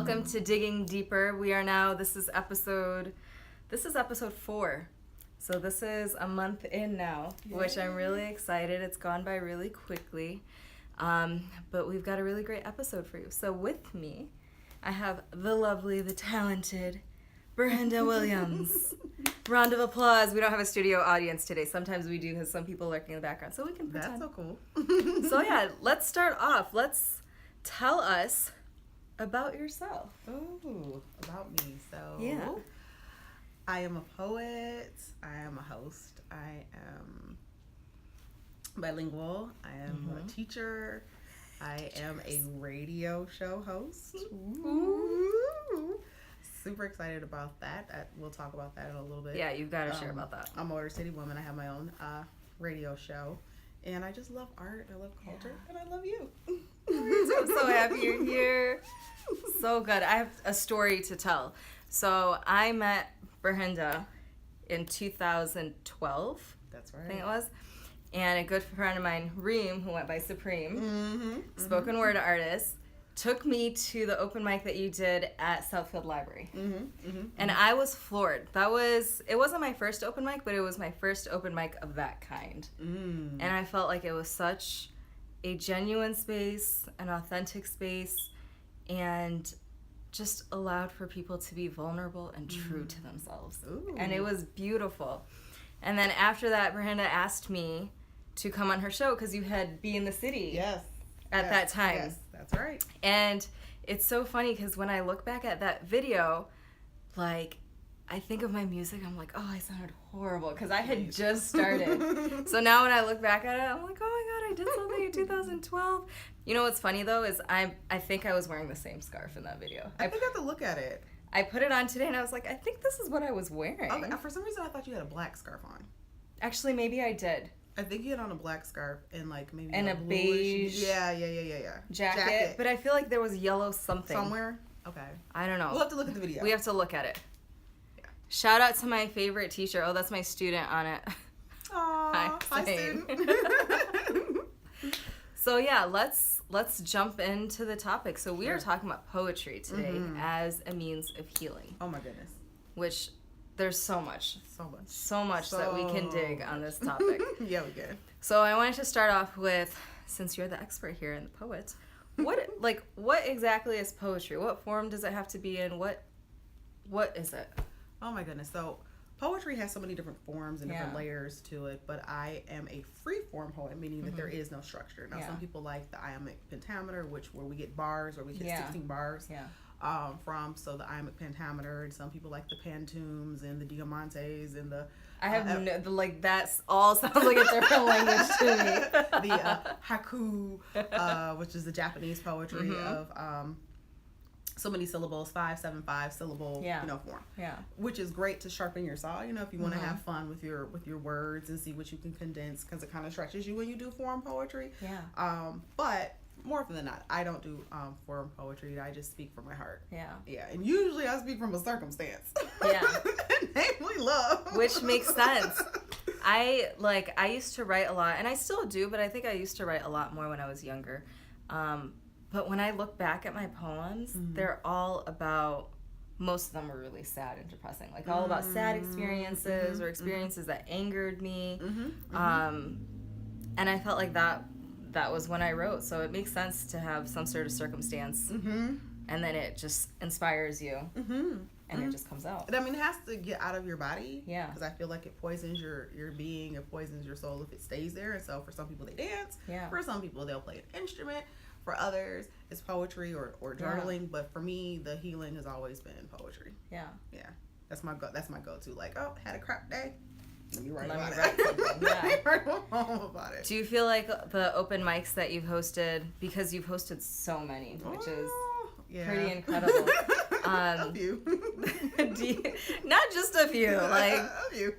Welcome to Digging Deeper. This is episode 4. So this is a month in now, which I'm really excited. It's gone by really quickly. But we've got a really great episode for you. So with me, I have the lovely, the talented Ber-Henda Williams. Round of applause. We don't have a studio audience today. Sometimes we do because some people lurking in the background. So we can pretend. That's so cool. So yeah, let's start off. Let's tell us about yourself. Ooh, about me. So Yeah. I am a poet. I am a host. I am bilingual. I am a teacher. I am a radio show host. Ooh. Super excited about that. We'll talk about that in a little bit. Yeah, you've got to share about that. I'm a Motor City woman. I have my own radio show. And I just love art. I love culture. And I love you. I'm so happy you're here. So good. I have a story to tell. So I met Ber-Henda in 2012. That's right. I think it was. And a good friend of mine, Rumi, who went by Supreme, spoken word artist, took me to the open mic that you did at Southfield Library. And I was floored. It wasn't my first open mic, but it was my first open mic of that kind. And I felt like it was such a genuine space, an authentic space, and just allowed for people to be vulnerable and true to themselves. Ooh. And it was beautiful. And then after that, Ber-Henda asked me to come on her show because you had Be in the City at that time. Yes, that's right. And it's so funny because when I look back at that video, like, I think of my music, I'm like, oh, I sounded horrible because I had just started. So now when I look back at it, I'm like, oh my God, I did something in 2012. You know what's funny though is I think I was wearing the same scarf in that video. I think I have to look at it. I put it on today and I was like, I think this is what I was wearing. Okay, for some reason I thought you had a black scarf on. Actually, maybe I did. I think you had on a black scarf and like maybe and a beige jacket. But I feel like there was yellow something. Somewhere? Okay. I don't know. We'll have to look at the video. We have to look at it. Yeah. Shout out to my favorite teacher. Oh, that's my student on it. Aww, hi student. So yeah, let's jump into the topic. So we are talking about poetry today as a means of healing. Oh my goodness. Which there's so much that we can dig on this topic. Yeah, we can. So I wanted to start off with, since you're the expert here and the poet, what exactly is poetry? What form does it have to be in? What is it? Oh my goodness. So poetry has so many different forms and different layers to it, but I am a free form poet, meaning that there is no structure. Now some people like the iambic pentameter, where we get bars, or we get 16 bars. From the iambic pentameter, and some people like the pantoums and the diamantes and the I have that all sounds like a different language to me. The haiku, which is the Japanese poetry of so many syllables, 5, 7, 5 syllable, form. Yeah. Which is great to sharpen your saw, if you want to have fun with your words and see what you can condense, because it kind of stretches you when you do form poetry. Yeah. But more often than not, I don't do form poetry. I just speak from my heart. Yeah. Yeah. And usually I speak from a circumstance. Yeah. Namely love. Which makes sense. I used to write a lot, and I still do, but I think I used to write a lot more when I was younger. But when I look back at my poems, they're all about, most of them were really sad and depressing. Like all about sad experiences or experiences that angered me. And I felt like that was when I wrote, so it makes sense to have some sort of circumstance, and then it just inspires you, and it just comes out. And I mean, it has to get out of your body, yeah, because I feel like it poisons your being, it poisons your soul if it stays there. And so for some people, they dance. Yeah. For some people, they'll play an instrument. For others, it's poetry or journaling. Yeah. But for me, the healing has always been poetry. Yeah. Yeah. That's my go-to. Like, oh, had a crap day. Let me write about it. Do you feel like the open mics that you've hosted, because you've hosted so many, which is pretty incredible. A few. Not just a few. Like, a few.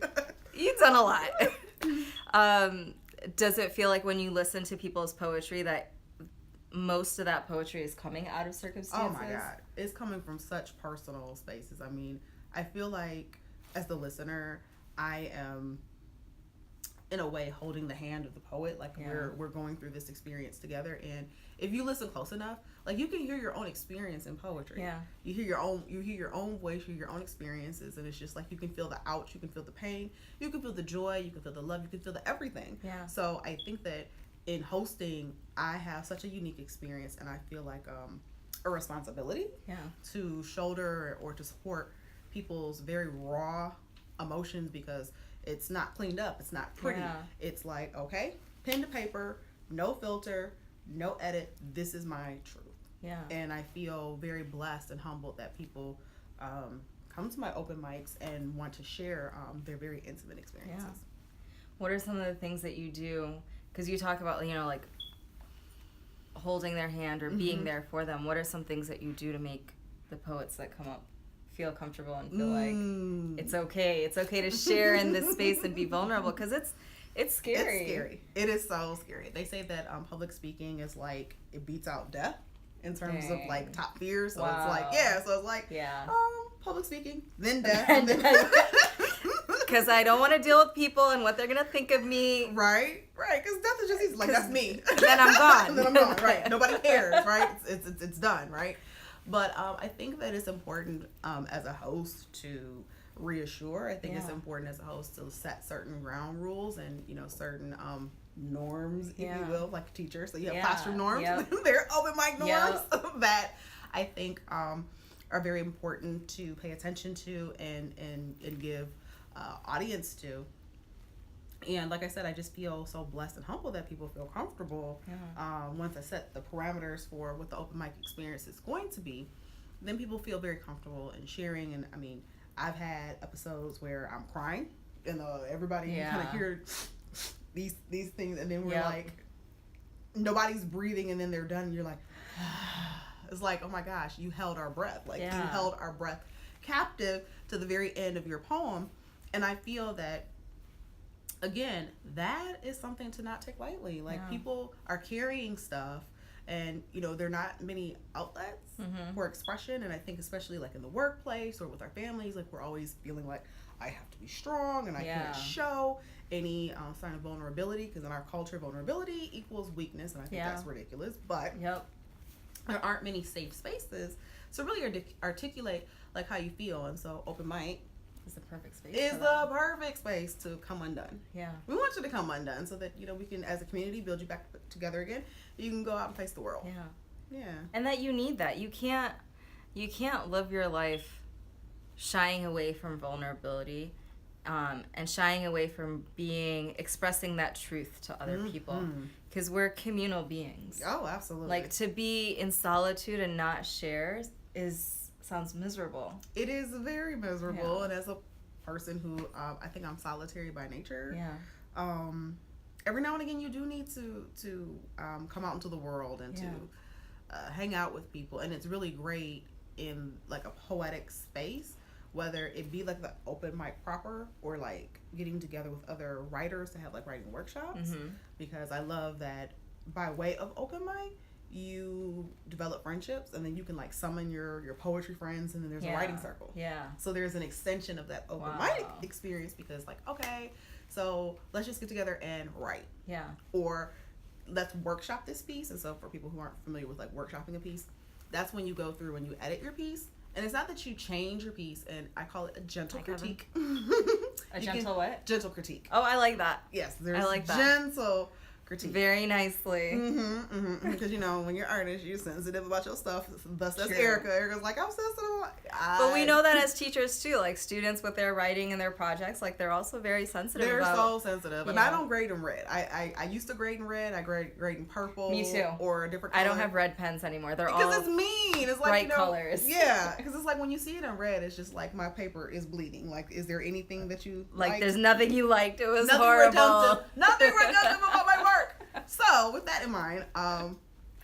You've done a lot. Does it feel like when you listen to people's poetry that most of that poetry is coming out of circumstances? Oh my God. It's coming from such personal spaces. I mean, I feel like as the listener, I am in a way holding the hand of the poet, like we're going through this experience together. And if you listen close enough, like you can hear your own experience in poetry. Yeah. You hear your own voice, you hear your own experiences, and it's just like you can feel the ouch, you can feel the pain, you can feel the joy, you can feel the love, you can feel the everything. Yeah. So I think that in hosting, I have such a unique experience, and I feel like a responsibility to shoulder or to support people's very raw emotions, because it's not cleaned up, it's not pretty. It's like, okay, pen to paper, no filter, no edit, this is my truth. And I feel very blessed and humbled that people come to my open mics and want to share their very intimate experiences. What are some of the things that you do, because you talk about, you know, like holding their hand or being there for them, what are some things that you do to make the poets that come up feel comfortable and feel like it's okay to share in this space and be vulnerable? Because it's scary. It's scary. It is so scary. They say that public speaking is like, it beats out death in terms of like top fears. So it's like, public speaking, then death. Because I don't want to deal with people and what they're going to think of me. Right. Because death is just easy. Like, that's me. Then I'm gone. Then I'm gone, right. Nobody cares, right? It's done, right? But I think that it's important as a host to reassure. I think it's important as a host to set certain ground rules and, you know, certain norms, if you will, like a teacher. So you have classroom norms. They're open mic norms that I think are very important to pay attention to and give audience to. And like I said, I just feel so blessed and humble that people feel comfortable. Once I set the parameters for what the open mic experience is going to be, then people feel very comfortable in sharing. And I mean, I've had episodes where I'm crying and everybody kind of hear these things, and then we're like, nobody's breathing, and then they're done, and you're like, it's like, oh my gosh, you held our breath. Like you held our breath captive to the very end of your poem. And I feel that, again, that is something to not take lightly. Like people are carrying stuff, and you know, there are not many outlets for expression. And I think especially like in the workplace or with our families, like we're always feeling like I have to be strong and I can't show any sign of vulnerability, because in our culture, vulnerability equals weakness, and I think that's ridiculous. But there aren't many safe spaces to really articulate like how you feel. And so open mic is the perfect space. Is the perfect space to come undone. We want you to come undone so that, you know, we can, as a community, build you back together again. You can go out and face the world. And that you need that. You can't live your life shying away from vulnerability, and shying away from expressing that truth to other people, because we're communal beings. Oh, absolutely. Like, to be in solitude and not share sounds miserable. It is very miserable. And as a person who I think I'm solitary by nature, every now and again you do need to come out into the world and to hang out with people. And it's really great in like a poetic space, whether it be like the open mic proper or like getting together with other writers to have like writing workshops, because I love that by way of open mic you develop friendships, and then you can like summon your poetry friends, and then there's a writing circle. So there's an extension of that open mic experience, because like, okay, so let's just get together and write. Or let's workshop this piece. And so for people who aren't familiar with like workshopping a piece, that's when you go through and you edit your piece. And it's not that you change your piece, and I call it a gentle critique. A gentle what? Gentle critique. Oh, I like that. Yes, there's I like that. Gentle critique. Very nicely. Because you know, when you're artist, you're sensitive about your stuff. Thus, that's Erica. Erica's like, I'm sensitive. But we know that as teachers too, like students with their writing and their projects, like they're also very sensitive. They're so sensitive, and I don't grade in red. I used to grade in red. I grade in purple. Me too. Or a different color. I don't have red pens anymore. They're because all it's mean. It's like, bright you know, colors. Yeah, because it's like when you see it in red, it's just like my paper is bleeding. Like, is there anything that you like? There's nothing you liked. It was nothing horrible. Redemptive. Nothing redemptive about my work. So with that in mind,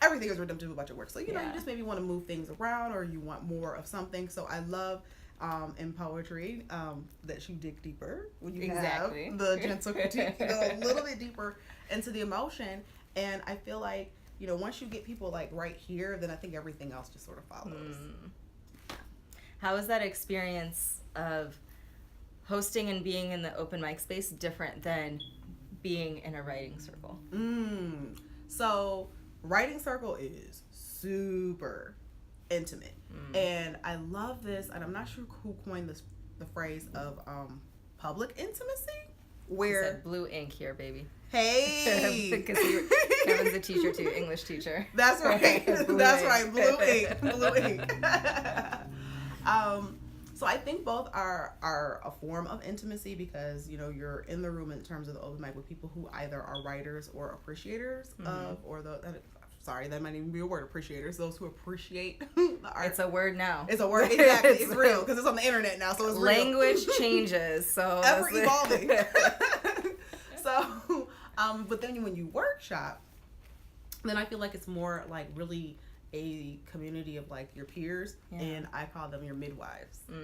everything is redemptive about your work. So you know, you just maybe want to move things around, or you want more of something. So I love in poetry that you dig deeper when you have the gentle critique. You go a little bit deeper into the emotion, and I feel like, you know, once you get people like right here, then I think everything else just sort of follows. How is that experience of hosting and being in the open mic space different than being in a writing circle? So writing circle is super intimate, and I love this, and I'm not sure who coined the phrase of public intimacy, where blue ink here, baby. Hey, because Kevin's a teacher too, English teacher. That's right. That's right. Blue ink. Blue ink. So I think both are a form of intimacy because, you know, you're in the room in terms of the open mic with people who either are writers or appreciators of, or sorry, that might even be a word, appreciators, those who appreciate the art. It's a word now. It's a word, exactly. It's real because it's on the internet now, so it's real. Language changes, so ever evolving. So, but then when you workshop, then I feel like it's more like really a community of like your peers, and I call them your midwives. So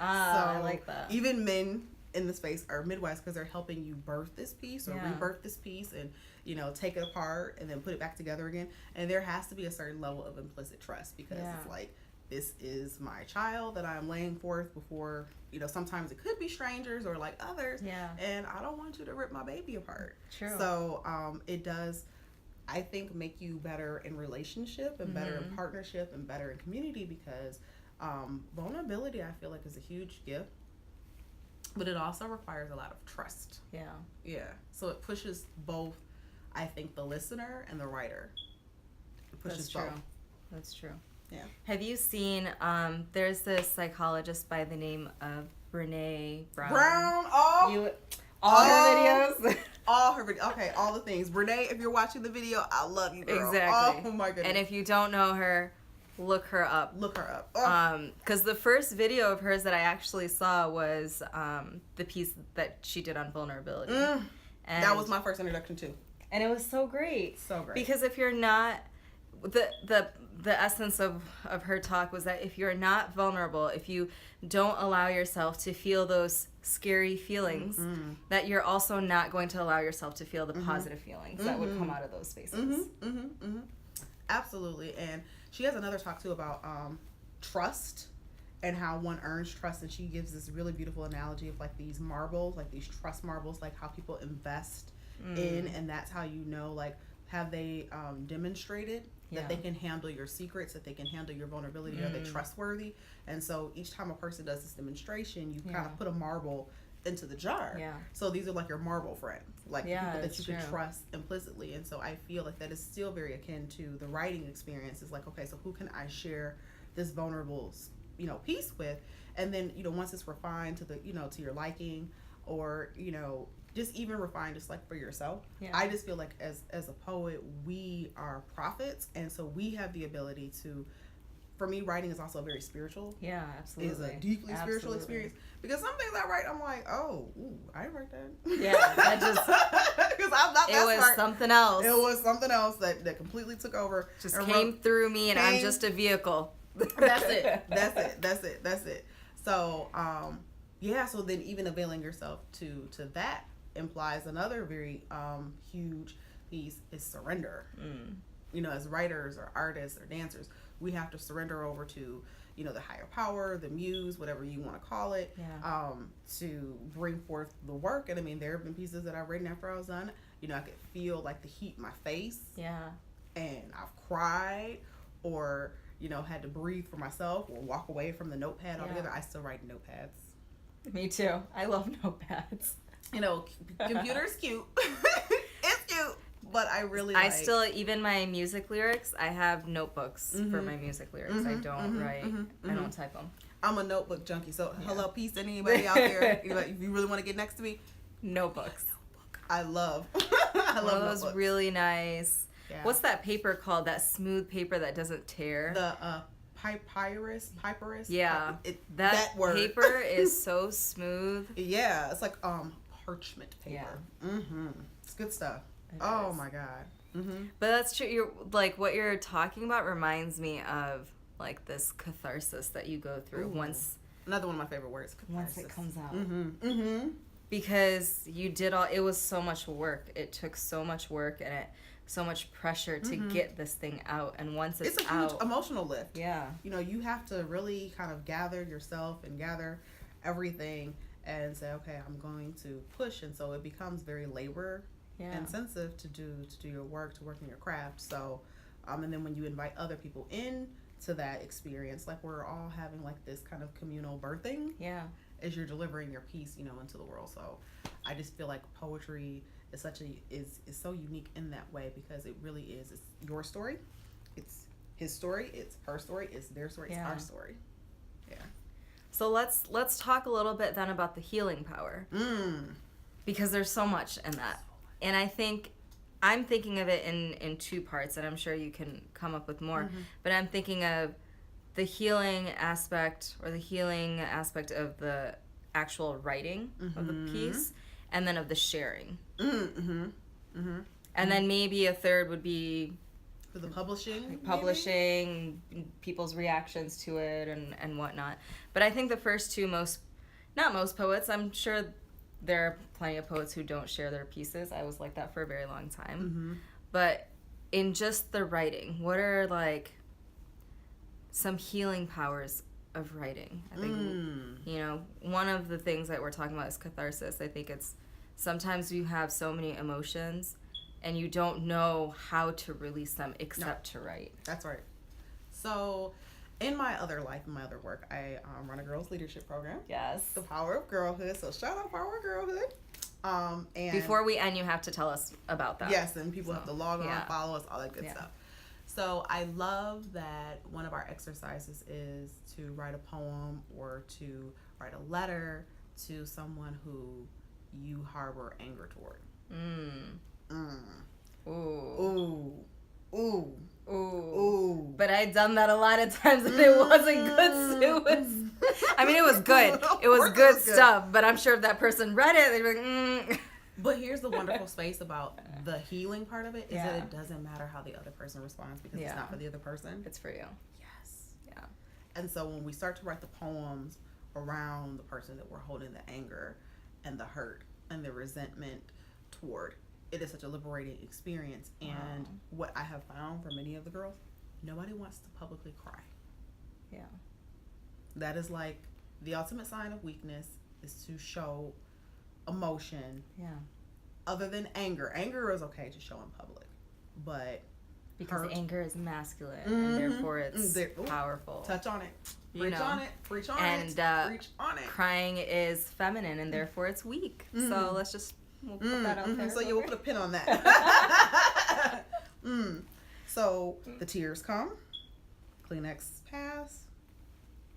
I like that. Even men in the space are midwives because they're helping you birth this piece or rebirth this piece, and you know, take it apart and then put it back together again. And there has to be a certain level of implicit trust because it's like, this is my child that I'm laying forth before, you know, sometimes it could be strangers or like others, and I don't want you to rip my baby apart. True. So it does, I think, make you better in relationship and better in partnership and better in community because vulnerability, I feel like, is a huge gift, but it also requires a lot of trust. Yeah. So it pushes both, I think, the listener and the writer. It pushes both. That's true. Yeah. Have you seen, there's this psychologist by the name of Brene Brown. All her videos? All her videos. Okay, all the things. Brene, if you're watching the video, I love you, girl. Exactly. Oh, my goodness. And if you don't know her, look her up. Because the first video of hers that I actually saw was the piece that she did on vulnerability. And that was my first introduction, too. And it was so great. So great. Because if you're not... The essence of her talk was that if you're not vulnerable, if you don't allow yourself to feel those scary feelings, that you're also not going to allow yourself to feel the positive feelings that would come out of those spaces. Absolutely. And she has another talk too about trust and how one earns trust, and she gives this really beautiful analogy of like these marbles, like these trust marbles, like how people invest in, and that's how you know, like, have they demonstrated that they can handle your secrets, that they can handle your vulnerability, are they trustworthy? And so each time a person does this demonstration, you kind of put a marble into the jar. So these are like your marble friends, like people that you can trust implicitly. And so I feel like that is still very akin to the writing experience. It's like, okay, so who can I share this vulnerable, you know, piece with? And then, you know, once it's refined to the, you know, to your liking, or, you know, just even refined just like for yourself. I just feel like as a poet, we are prophets, and so we have the ability to, for me, writing is also very spiritual. Absolutely. It's a deeply spiritual experience. Because some things I write, I'm like, oh, I didn't write that. That just... Because I'm not that smart. It was something else. It was something else that completely took over. Just came through me, and I'm just a vehicle. That's it. So, so then even availing yourself to that implies another very huge piece is surrender. You know, as writers or artists or dancers, we have to surrender over to, you know, the higher power, the muse, whatever you want to call it, to bring forth the work. And I mean, there have been pieces that I've written after I was done, you know, I could feel like the heat in my face, and I've cried, or, you know, had to breathe for myself or walk away from the notepad altogether. I still write notepads. Me too. I love notepads. You know, computer's cute. It's cute. But I really I still, even my music lyrics, I have notebooks for my music lyrics. I don't write. I don't type them. I'm a notebook junkie. So, hello, peace to anybody out there. If you really want to get next to me, notebooks. I love those notebooks. Really nice. What's that paper called? That smooth paper that doesn't tear? The papyrus. Yeah. That word. Paper is so smooth. Yeah, it's like parchment paper. It's good stuff. Oh my god. But that's true. You're like, what you're talking about reminds me of like this catharsis that you go through once. Another one of my favorite words. Catharsis. Once it comes out. Because you did it was so much work. It took so much work and so much pressure to get this thing out. And once it's a out, huge emotional lift. Yeah. You know, you have to really kind of gather yourself and gather everything and say, okay, I'm going to push. And so it becomes very labor intensive to do your work, to work in your craft. So, and then when you invite other people in to that experience, like we're all having like this kind of communal birthing. Yeah. As you're delivering your piece, you know, into the world. So I just feel like poetry is is so unique in that way, because it really is. It's your story. It's his story. It's her story. It's their story. It's our story. Yeah. So let's talk a little bit then about the healing power. Because there's so much in that. And I think I'm thinking of it in two parts, and I'm sure you can come up with more. But I'm thinking of the healing aspect, or the healing aspect of the actual writing of the piece, and then of the sharing. And then maybe a third would be for the publishing, people's reactions to it and whatnot. But I think the first two, not most poets, I'm sure there are plenty of poets who don't share their pieces. I was like that for a very long time. But in just the writing, what are like some healing powers of writing? I think, you know, one of the things that we're talking about is catharsis. I think it's sometimes you have so many emotions and you don't know how to release them except to write. That's right. So in my other life, in my other work, I run a girls leadership program. Yes. The Power of Girlhood. So shout out Power of Girlhood. And before we end, you have to tell us about that. Yes, and people have to log on, follow us, all that good stuff. So I love that one of our exercises is to write a poem or to write a letter to someone who you harbor anger toward. Ooh. But I'd done that a lot of times and it wasn't good. I mean, it was good. It was good stuff, but I'm sure if that person read it, they'd be like, But here's the wonderful space about the healing part of it, is that it doesn't matter how the other person responds, because it's not for the other person. It's for you. Yes. Yeah. And so when we start to write the poems around the person that we're holding the anger and the hurt and the resentment toward, it is such a liberating experience. And what I have found for many of the girls, nobody wants to publicly cry. Yeah. That is like the ultimate sign of weakness, is to show emotion. Yeah. Other than anger. Anger is okay to show in public, but because anger is masculine and therefore it's powerful. Touch on it. Preach on it. Preach on it. Preach on it. Crying is feminine and therefore it's weak. So we'll put that out there. So you will put a pin on that. So the tears come. Kleenex pass.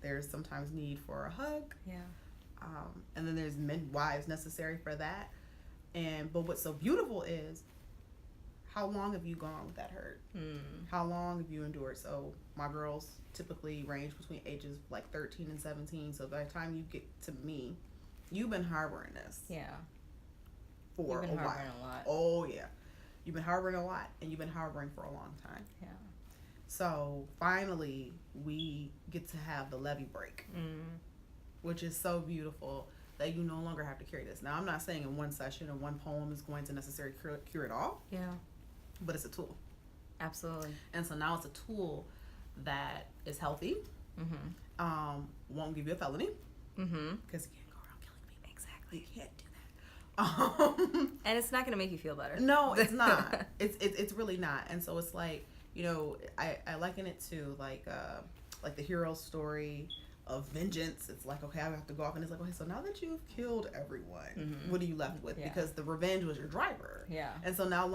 There's sometimes need for a hug. Yeah. And then there's midwives necessary for that. But what's so beautiful is, how long have you gone with that hurt? How long have you endured? So my girls typically range between ages like 13 and 17. So by the time you get to me, you've been harboring this. Yeah. For You've been a while. Harboring a lot. Oh yeah. You've been harboring a lot, and you've been harboring for a long time. Yeah. So finally, we get to have the levee break, which is so beautiful, that you no longer have to carry this. Now, I'm not saying in one session or one poem is going to necessarily cure it all. Yeah. But it's a tool. Absolutely. And so now it's a tool that is healthy, won't give you a felony, because you can't go around killing people. Exactly. You can't do that. And it's not going to make you feel better. No, it's not. It's really not. And so it's like, you know, I liken it to like the hero story of vengeance. It's like, okay, I have to go off, and it's like, okay, so now that you've killed everyone, what are you left with? Because the revenge was your driver. Yeah. And so now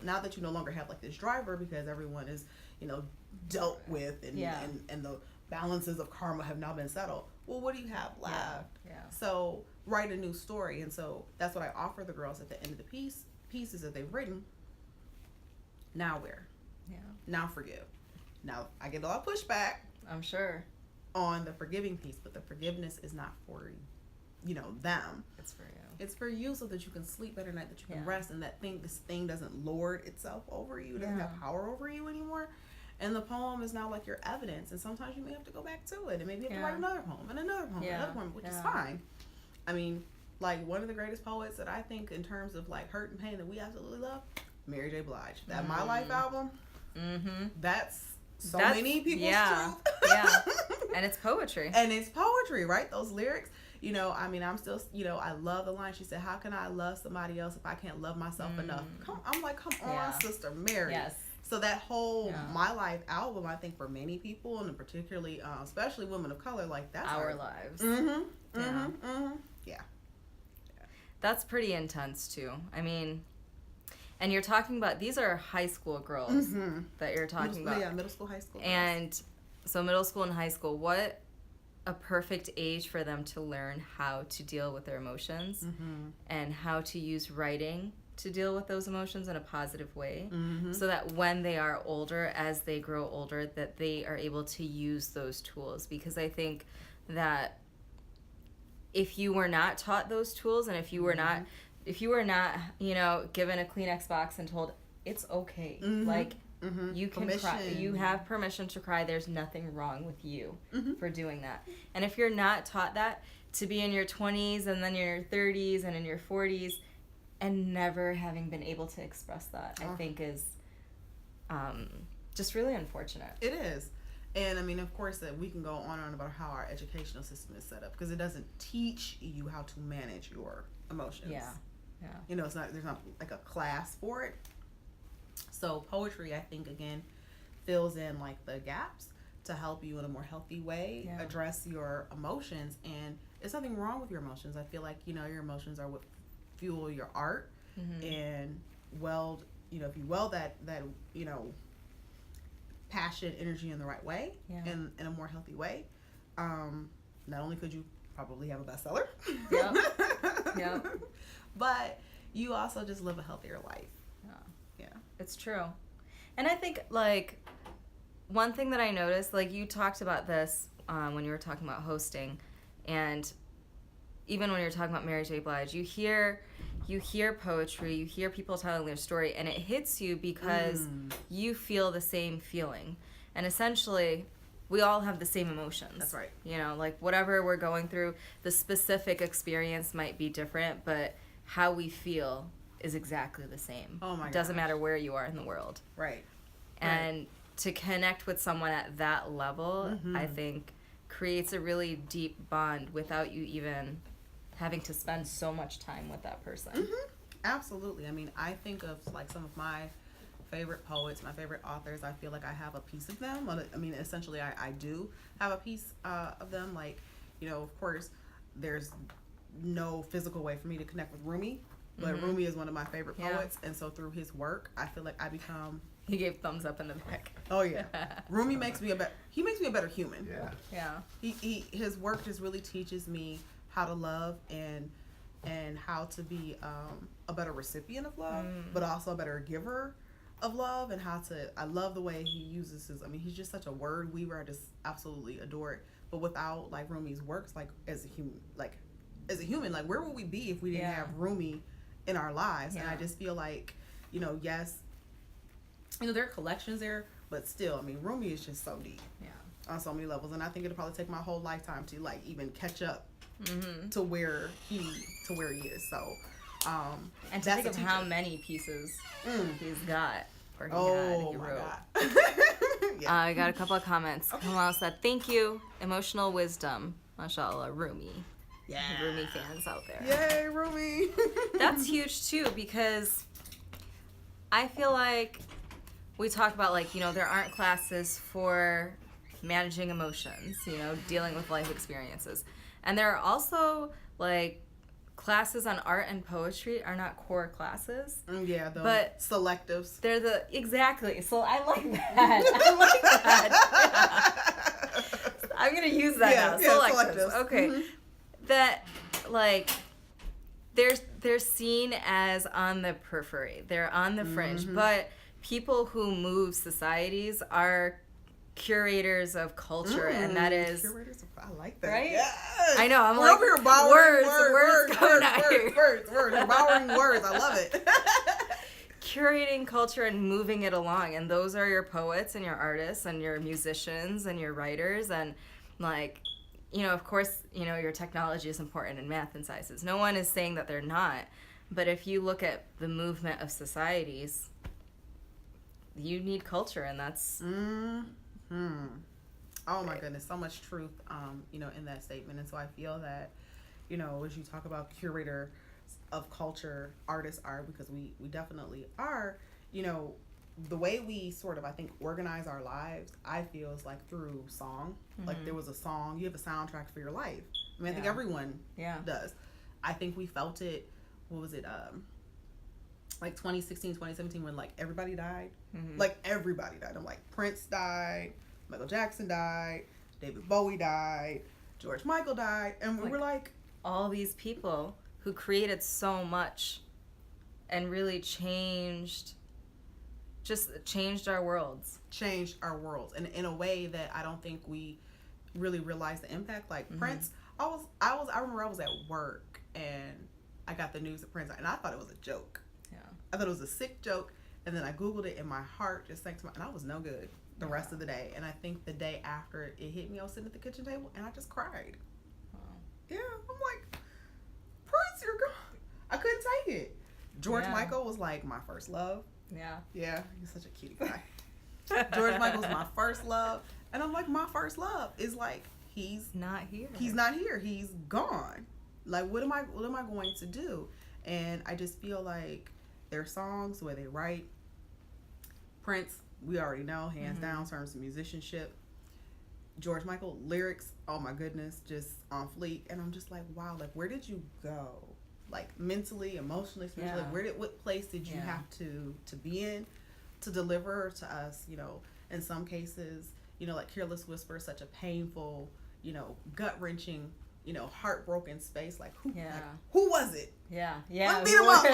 that you no longer have like this driver, because everyone is, you know, dealt with, and the balances of karma have now been settled. Well, what do you have left? Yeah. So write a new story. And so that's what I offer the girls at the end of the pieces that they've written. Now where? Yeah. Now forgive. Now I get a lot of pushback. I'm sure. On the forgiving piece, but the forgiveness is not for, you know, them. It's for you. It's for you, so that you can sleep better at night, that you can rest, and this thing doesn't lord itself over you, doesn't have power over you anymore. And the poem is now like your evidence, and sometimes you may have to go back to it, and maybe you have to write another poem and another poem and another poem, which is fine. I mean, like one of the greatest poets that I think in terms of like hurt and pain that we absolutely love, Mary J. Blige. That My Life album, that's many people's truth. Yeah. And it's poetry. And it's poetry, right? Those lyrics, I mean, I'm still, I love the line. She said, how can I love somebody else if I can't love myself enough? I'm like, come on, Sister Mary. Yes. So that whole My Life album, I think for many people, and particularly, especially women of color, like that's our lives. Yeah. That's pretty intense too. I mean, and you're talking about, these are high school girls that you're talking about. Yeah, middle school, high school. And so middle school and high school, what a perfect age for them to learn how to deal with their emotions and how to use writing to deal with those emotions in a positive way, so that when they are older, as they grow older, that they are able to use those tools. Because I think that if you were not taught those tools, and if you were not given a Kleenex box and told it's okay, like you can cry, you have permission to cry, there's nothing wrong with you for doing that. And if you're not taught that, to be in your 20s and then your 30s and in your 40s and never having been able to express that, I think is just really unfortunate. It is. And I mean, of course, that we can go on and on about how our educational system is set up, because it doesn't teach you how to manage your emotions. Yeah. There's not like a class for it. So poetry, I think, again, fills in like the gaps to help you in a more healthy way address your emotions. And there's nothing wrong with your emotions. I feel like, your emotions are what fuel your art, and weld, if you weld that passion, energy in the right way, in a more healthy way, not only could you probably have a bestseller, but you also just live a healthier life. It's true. And I think, like, one thing that I noticed, like, you talked about this when you were talking about hosting, and even when you're talking about Mary J. Blige, you hear poetry, you hear people telling their story, and it hits you because you feel the same feeling. And essentially, we all have the same emotions. That's right. Like, whatever we're going through, the specific experience might be different, but how we feel is exactly the same. Oh my god. Doesn't matter where you are in the world. Right. And to connect with someone at that level, I think creates a really deep bond without you even having to spend so much time with that person. Absolutely. I mean, I think of like some of my favorite poets, my favorite authors. I feel like I have a piece of them. I mean, essentially, I do have a piece of them. Like, of course, there's no physical way for me to connect with Rumi. But Rumi is one of my favorite poets, and so through his work, I feel like I become. He gave thumbs up in the back. Oh yeah, Rumi makes me a better human. Yeah. His work just really teaches me how to love and how to be a better recipient of love, but also a better giver of love, and I love the way he uses his. I mean, he's just such a word weaver. I just absolutely adore it. But without like Rumi's works, like as a human, like where would we be if we didn't have Rumi in our lives? And I just feel like, yes, there are collections there, but still, I mean, Rumi is just so deep on so many levels, and I think it'll probably take my whole lifetime to like even catch up to where he is. So and to think of how many pieces he's got, or he wrote. I got a couple of comments. Kamal said, "Thank you, emotional wisdom, mashallah, Rumi." Yeah. Rumi fans out there. Yay, Rumi. That's huge too, because I feel like we talk about, like, there aren't classes for managing emotions, dealing with life experiences. And there are also, like, classes on art and poetry are not core classes. But selectives. They're exactly. So I like that. I'm going to use that now. Selectives. Okay. That, like, they're seen as on the periphery. They're on the fringe. But people who move societies are curators of culture, and that is curators of, I like that. Right? Yes. I know. I'm We're like, over here borrowing words, We're borrowing words. I love it. Curating culture and moving it along, and those are your poets and your artists and your musicians and your writers, and like, of course, your technology is important in math and sciences. No one is saying that they're not, but if you look at the movement of societies, you need culture, and that's. Oh my goodness, so much truth, in that statement. And so I feel that, you know, as you talk about curator of culture, artists are, because we definitely are, you know, the way we sort of, I think, organize our lives, I feel, is like through song. Like there was a song, you have a soundtrack for your life. I mean, I think everyone does. I think we felt it, what was it, like 2016, 2017, when like everybody died. Like everybody died. I'm like, Prince died, Michael Jackson died, David Bowie died, George Michael died, and we were like, all these people who created so much and really changed our worlds. Changed our worlds. And in a way that I don't think we really realized the impact. Like Prince, I remember I was at work and I got the news of Prince, and I thought it was a joke. Yeah. I thought it was a sick joke, and then I Googled it and my heart just sank to and I was no good the rest of the day. And I think the day after it hit me, I was sitting at the kitchen table and I just cried. Yeah, I'm like, Prince, you're gone. I couldn't take it. George Michael was like my first love. Yeah, he's such a cutie guy. George Michael's my first love, and I'm like, my first love is like, he's not here. He's not here. He's gone. Like, what am I going to do? And I just feel like their songs, where they write. Prince, we already know, hands down, in terms of musicianship. George Michael, lyrics, oh my goodness, just on fleek. And I'm just like, wow, like, where did you go? Like, mentally, emotionally, spiritually, what place did you have to be in to deliver to us, you know, in some cases, you know, like Careless Whisper, such a painful, you know, gut-wrenching, you know, heartbroken space. Like, who was it? Yeah. Let's beat him up.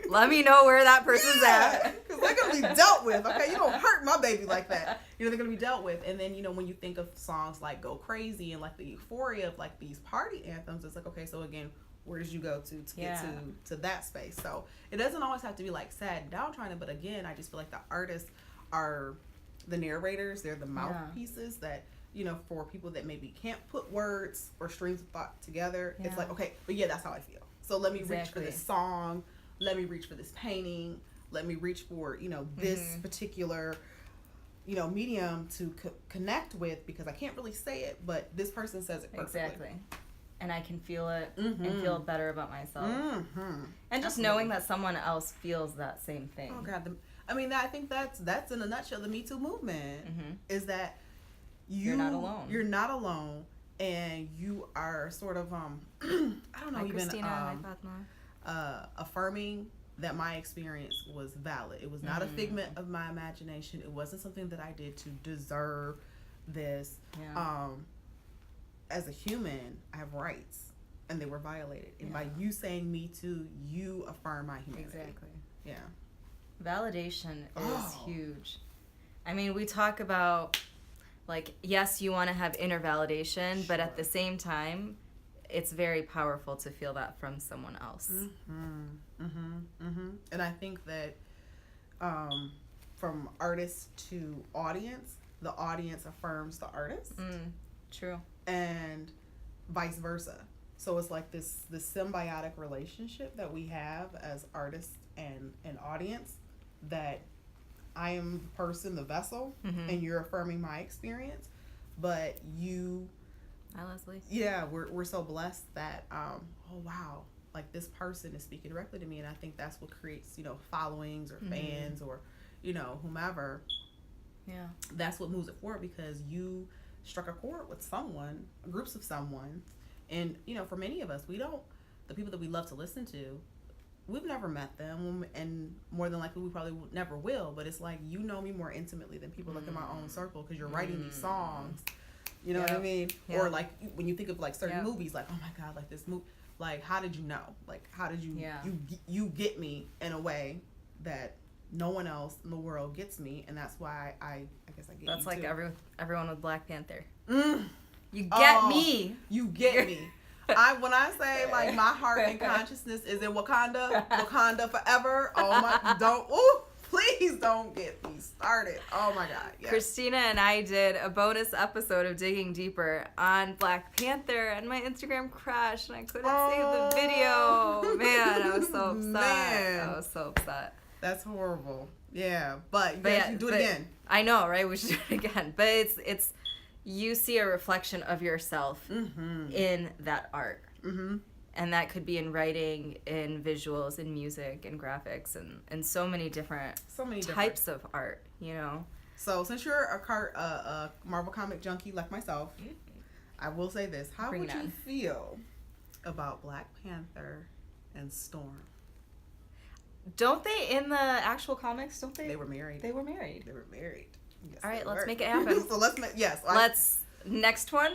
Let me know where that person's at. Because they're going to be dealt with, okay? You don't hurt my baby like that. You know, they're going to be dealt with. And then, you know, when you think of songs like Go Crazy and like the euphoria of like these party anthems, it's like, okay, so again, where did you go to get to that space? So it doesn't always have to be like sad and downtrodden, but again, I just feel like the artists are the narrators. They're the mouthpieces that, you know, for people that maybe can't put words or streams of thought together, it's like, okay, but that's how I feel. So let me reach for this song. Let me reach for this painting. Let me reach for, you know, this particular, you know, medium to connect with, because I can't really say it, but this person says it perfectly. Exactly. And I can feel it and feel better about myself. And just knowing that someone else feels that same thing. Oh God, I mean, I think that's in a nutshell the Me Too movement, is that you're not alone. You're not alone, and you are sort of I don't know, hi, even Christina, affirming that my experience was valid. It was not a figment of my imagination. It wasn't something that I did to deserve this. As a human, I have rights, and they were violated. And by you saying Me Too, you affirm my humanity. Exactly. Yeah. Validation is huge. I mean, we talk about, like, yes, you want to have inner validation, but at the same time, it's very powerful to feel that from someone else. And I think that from artist to audience, the audience affirms the artist. True. And vice versa. So it's like this symbiotic relationship that we have as artists and audience, that I am the person, the vessel, and you're affirming my experience, but you... Hi, Leslie. Yeah, we're so blessed that, oh wow, like this person is speaking directly to me, and I think that's what creates, you know, followings or fans or, you know, whomever. Yeah. That's what moves it forward, because you struck a chord with someone, groups of someone, and, you know, for many of us, the people that we love to listen to, we've never met them, and more than likely we probably never will, but it's like, you know me more intimately than people like in my own circle, because you're writing these songs, you know what I mean? Or like when you think of like certain movies, like, oh my God, like this movie, like, how did you know? Like, how did you you get me in a way that no one else in the world gets me, and that's why I guess I get that's you like too. everyone with Black Panther. You get me. You get me. When I say like my heart and consciousness is in Wakanda forever. Oh my, please don't get me started. Oh my God. Yes. Christina and I did a bonus episode of Digging Deeper on Black Panther, and my Instagram crashed and I couldn't save the video. Man, I was so upset. That's horrible. Yeah, but you can do it again. I know, right? We should do it again. But you see a reflection of yourself in that art. And that could be in writing, in visuals, in music, in graphics, and so many different types of art, you know? So since you're a Marvel comic junkie like myself, I will say this. How would you feel about Black Panther and Storm? Don't they, in the actual comics, don't they? They were married. They were married. Yes, all right, let's make it happen. So next one.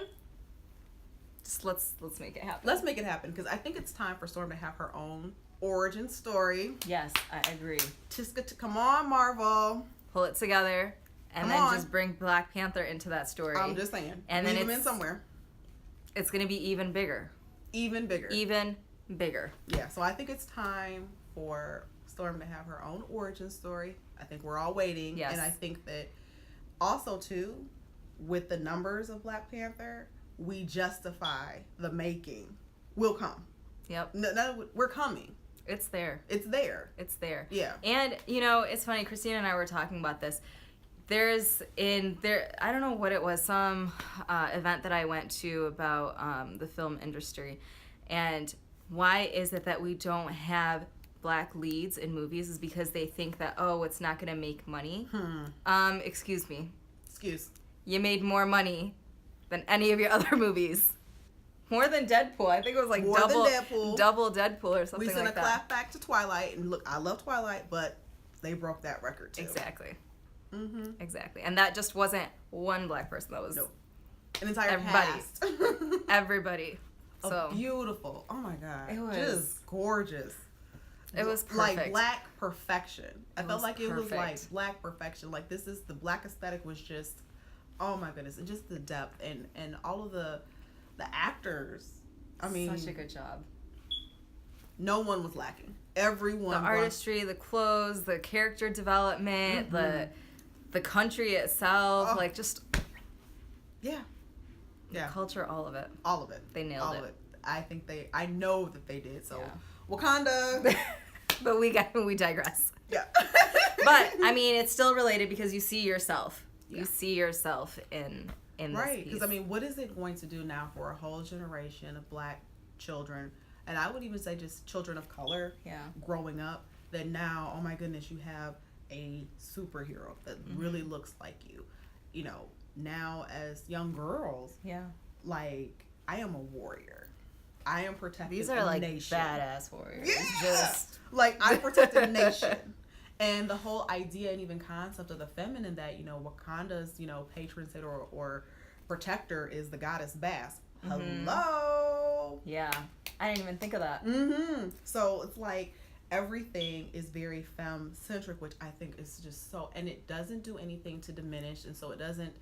Just let's make it happen. Let's make it happen, because I think it's time for Storm to have her own origin story. Yes, I agree. Come on, Marvel. Pull it together, and just bring Black Panther into that story. I'm just saying. And leave then him in somewhere. It's going to be even bigger. Even bigger. Yeah, so I think it's time for Storm to have her own origin story. I think we're all waiting. Yes. And I think that also, too, with the numbers of Black Panther, we justify the making. Will come. Yep. No, we're coming. It's there. Yeah. And, you know, it's funny, Christina and I were talking about this. I don't know what it was, some event that I went to about the film industry. And why is it that we don't have Black leads in movies is because they think that, it's not going to make money. Excuse me. You made more money than any of your other movies. More than Deadpool. I think it was like double Deadpool or something like that. We sent a clap back to Twilight, and look, I love Twilight, but they broke that record too. Exactly. Exactly. And that just wasn't one Black person. That was an entire cast. Everybody. So beautiful. Oh my God. It was just gorgeous. It was perfect. Like Black perfection. I felt like it was like Black perfection. Like the Black aesthetic was just, oh my goodness, and just the depth and all of the actors. I mean, such a good job. No one was lacking. Everyone. The artistry, the clothes, the character development, the country itself, like just culture, all of it. They nailed it. I know that they did. So Wakanda. But we digress. Yeah. But I mean, it's still related because you see yourself. You see yourself in this right, piece. because I mean, what is it going to do now for a whole generation of Black children, and I would even say just children of color, growing up, that now, oh my goodness, you have a superhero that really looks like you. You know, now as young girls, like, I am a warrior. I am protecting These are like nation. Badass warriors. Just like, I protect a nation. And the whole idea and even concept of the feminine that, you know, Wakanda's, you know, patron saint or protector is the goddess Bass. Hello. Yeah. I didn't even think of that. So it's like everything is very femme-centric, which I think is just so, and it doesn't do anything to diminish, and so it doesn't,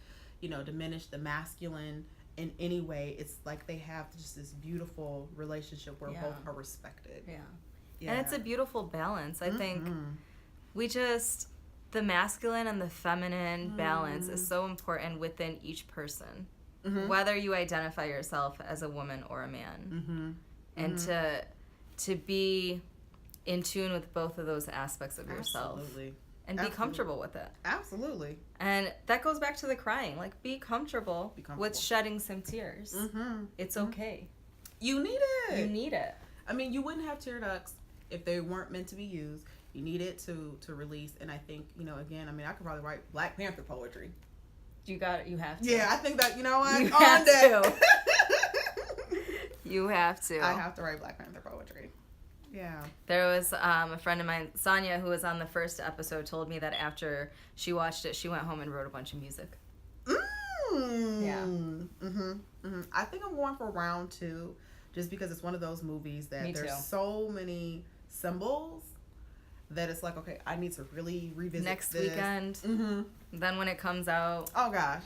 you know, diminish the masculine in any way. It's like they have just this beautiful relationship where both are respected. Yeah. And it's a beautiful balance. I think the masculine and the feminine balance is so important within each person, whether you identify yourself as a woman or a man, and to be in tune with both of those aspects of yourself. And be comfortable with it. Absolutely. And that goes back to the crying. Like, be comfortable with shedding some tears. It's okay. You need it. You need it. I mean, you wouldn't have tear ducts if they weren't meant to be used. You need it to release. And I think, you know, again, I mean, I could probably write Black Panther poetry. You have to. Yeah, I think that, you know what? You have to. You have to. I have to write Black Panther poetry. Yeah. There was a friend of mine, Sonia, who was on the first episode, told me that after she watched it, she went home and wrote a bunch of music. Yeah. I think I'm going for round 2, just because it's one of those movies that there's so many symbols that it's like, okay, I need to really revisit next weekend. Then when it comes out. Oh gosh.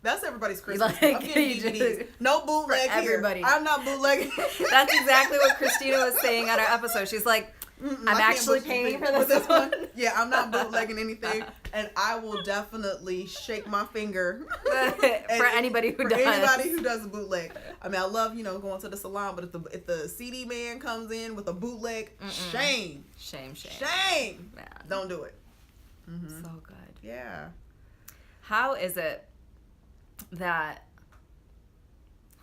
That's everybody's Christmas. I'm getting DVDs. No bootleg here. Everybody. I'm not bootlegging. That's exactly what Christina was saying on our episod. She's like, I'm actually paying for this one. Yeah, I'm not bootlegging anything, and I will definitely shake my finger for anybody who does. Anybody who does a bootleg. I mean, I love, you know, going to the salon, but if the CD man comes in with a bootleg, shame. Yeah. Don't do it. So good. Yeah. How is it that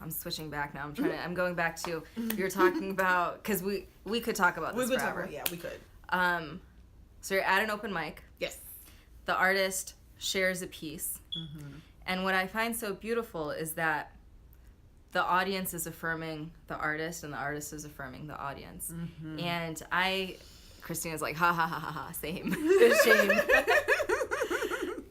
I'm switching back now. I'm going back to, you're talking about, because we could talk about this forever. Yeah, we could. So you're at an open mic. Yes. The artist shares a piece. Mm-hmm. And what I find so beautiful is that the audience is affirming the artist and the artist is affirming the audience. Mm-hmm. And Christina's like, ha ha ha ha ha, same. Shame.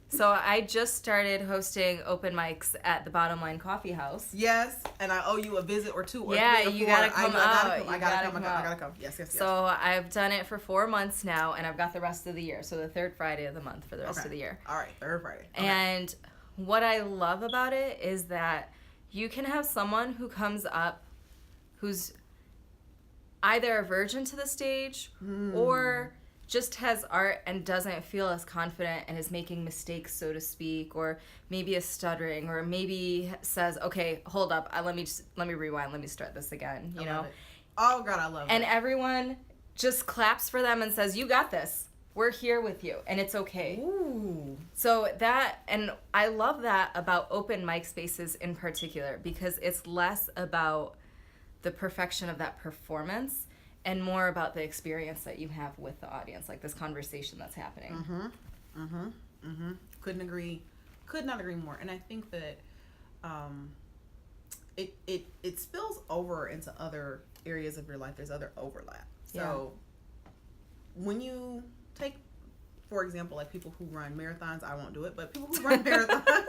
So I just started hosting open mics at the Bottom Line Coffee House. Yes, and I owe you a visit or two or yeah, three or you four. gotta come out. I gotta come. Yes. So I've done it for 4 months now, and I've got the rest of the year. So the third Friday of the month for the rest of the year. All right, third Friday. Okay. And what I love about it is that you can have someone who comes up who's either a virgin to the stage or just has art and doesn't feel as confident and is making mistakes, so to speak, or maybe is stuttering, or maybe says, okay, hold up, let me rewind, let me start this again, you know? Oh, God, I love it. And everyone just claps for them and says, you got this. We're here with you, and it's okay. Ooh. So and I love that about open mic spaces in particular, because it's less about the perfection of that performance and more about the experience that you have with the audience, like this conversation that's happening. Could not agree more. And I think that it spills over into other areas of your life. There's other overlap. So when you take, for example, like people who run marathons, I won't do it, but people who run marathons,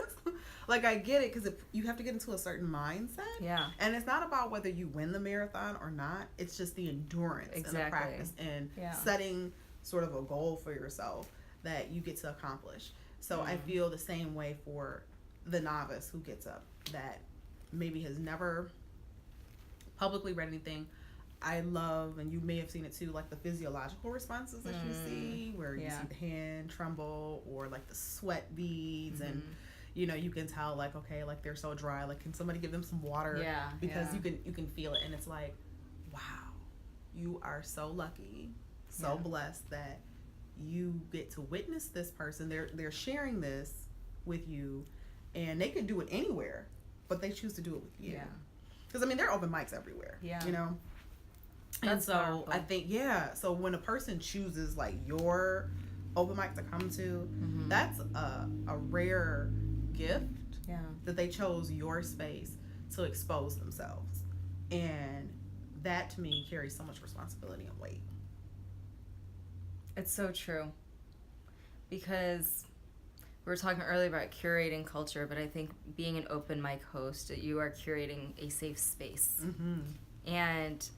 like I get it, because you have to get into a certain mindset. Yeah. And it's not about whether you win the marathon or not. It's just the endurance and the practice and setting sort of a goal for yourself that you get to accomplish. So I feel the same way for the novice who gets up that maybe has never publicly read anything. I love, and you may have seen it too, like the physiological responses that you see, where you see the hand tremble or like the sweat beads, and you can tell like, okay, like they're so dry, like can somebody give them some water? Because you can feel it, and it's like, wow, you are so lucky, so blessed that you get to witness this person. They're sharing this with you, and they could do it anywhere, but they choose to do it with you. Because I mean, there are open mics everywhere. You know. And so powerful. I think, so when a person chooses like your open mic to come to, that's a rare gift that they chose your space to expose themselves. And that to me carries so much responsibility and weight. It's so true. Because we were talking earlier about curating culture, but I think being an open mic host, you are curating a safe space. And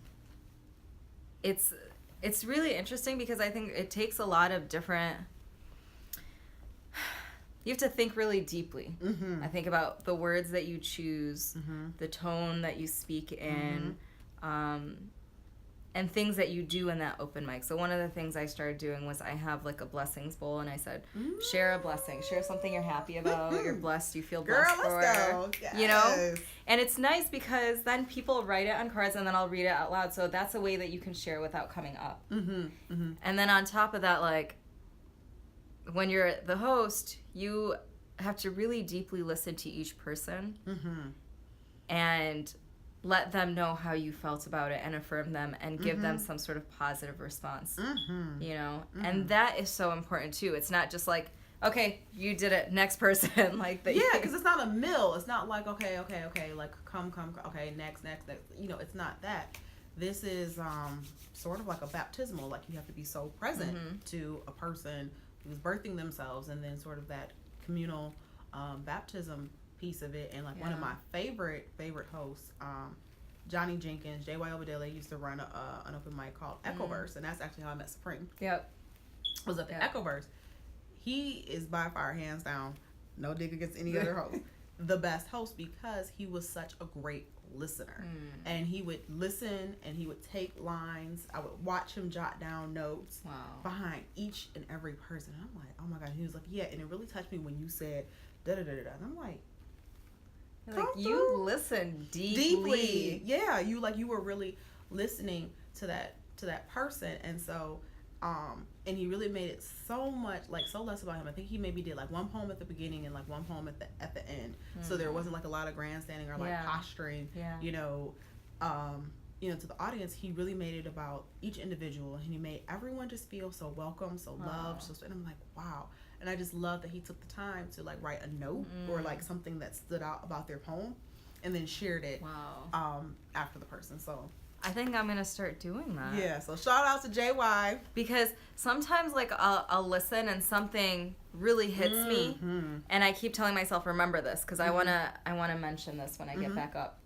it's really interesting because I think it takes a lot of different, you have to think really deeply. I think about the words that you choose, the tone that you speak in, and things that you do in that open mic. So one of the things I started doing was I have like a blessings bowl, and I said, share a blessing, share something you're happy about, you're blessed, you feel blessed for, you know? And it's nice because then people write it on cards and then I'll read it out loud. So that's a way that you can share without coming up. And then on top of that, like when you're the host, you have to really deeply listen to each person and let them know how you felt about it and affirm them and give them some sort of positive response, you know? And that is so important too. It's not just like, okay, you did it, next person. Like that. Because it's not a mill. It's not like, okay, like come, okay, next. You know, it's not that. This is sort of like a baptismal, like you have to be so present to a person who's birthing themselves, and then sort of that communal baptism piece of it. And like one of my favorite hosts, Johnny Jenkins, J.Y. Obadele used to run an open mic called Echoverse, and that's actually how I met Supreme. Was up at Echoverse. He is by far, hands down, no dig against any other host, the best host, because he was such a great listener. And he would listen and he would take lines. I would watch him jot down notes behind each and every person. And I'm like, oh my God. He was like, yeah, and it really touched me when you said da da da da. And I'm like, you listen deeply. Yeah, you were really listening to that person. And so And he really made it so much, like, so less about him. I think he maybe did like one poem at the beginning and like one poem at the end. So there wasn't like a lot of grandstanding or like posturing, you know, to the audience. He really made it about each individual, and he made everyone just feel so welcome, so loved. And I'm like, wow. And I just love that he took the time to like write a note or like something that stood out about their poem, and then shared it after the person. So I think I'm gonna start doing that. Yeah, so shout out to JY. Because sometimes like I'll listen and something really hits me, and I keep telling myself, remember this, because I wanna mention this when I get back up.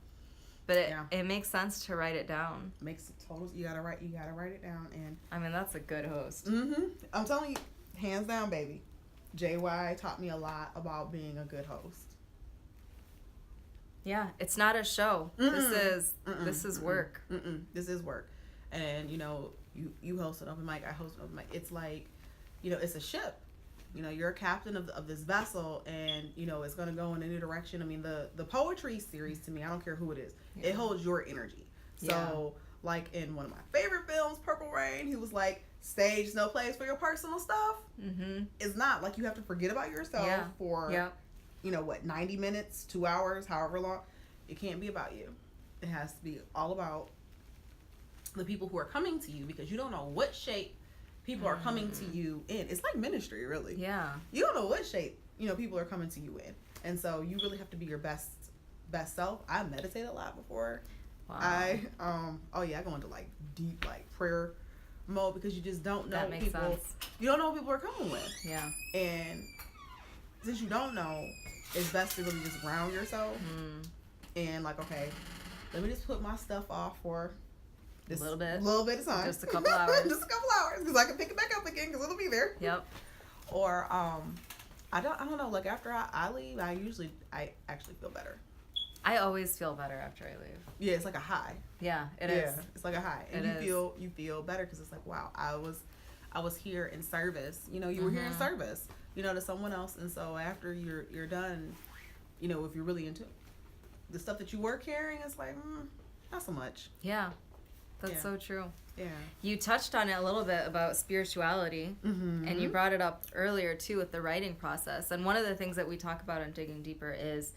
But it makes sense to write it down. Makes total. You gotta write it down, and I mean, that's a good host. I'm telling you, hands down, baby. JY taught me a lot about being a good host. Yeah, it's not a show. This is work. This is work. And you know, you host an open mic, I host an open mic. It's like, you know, it's a ship. You know, you're a captain of this vessel, and you know it's gonna go in any direction. I mean, the poetry series, to me, I don't care who it is, it holds your energy. So like in one of my favorite films, Purple Rain, he was like, stage is no place for your personal stuff. It's not. Like, you have to forget about yourself for you know what, 90 minutes, 2 hours, however long. It can't be about you. It has to be all about the people who are coming to you, because you don't know what shape people are coming to you in. It's like ministry, really. Yeah. You don't know what shape, you know, people are coming to you in. And so you really have to be your best self. I meditate a lot before. Wow. I go into like deep like prayer mode, because you just don't know people. Sense. You don't know what people are coming with. Yeah. And since you don't know, it's best to really just ground yourself and like, okay, let me just put my stuff off for this little bit of time, just a couple hours, because I can pick it back up again, because it'll be there. Yep. Or I don't know. Like, after I leave, I actually feel better. I always feel better after I leave. Yeah, it's like a high. Yeah, it is. It's like a high, and you feel better, because it's like, wow, I was here in service. You know, you were here in service, you know, to someone else. And so after you're done, you know, if you're really into the stuff that you were carrying, it's like, not so much. Yeah, that's so true. Yeah. You touched on it a little bit about spirituality, and you brought it up earlier too with the writing process. And one of the things that we talk about in Digging Deeper is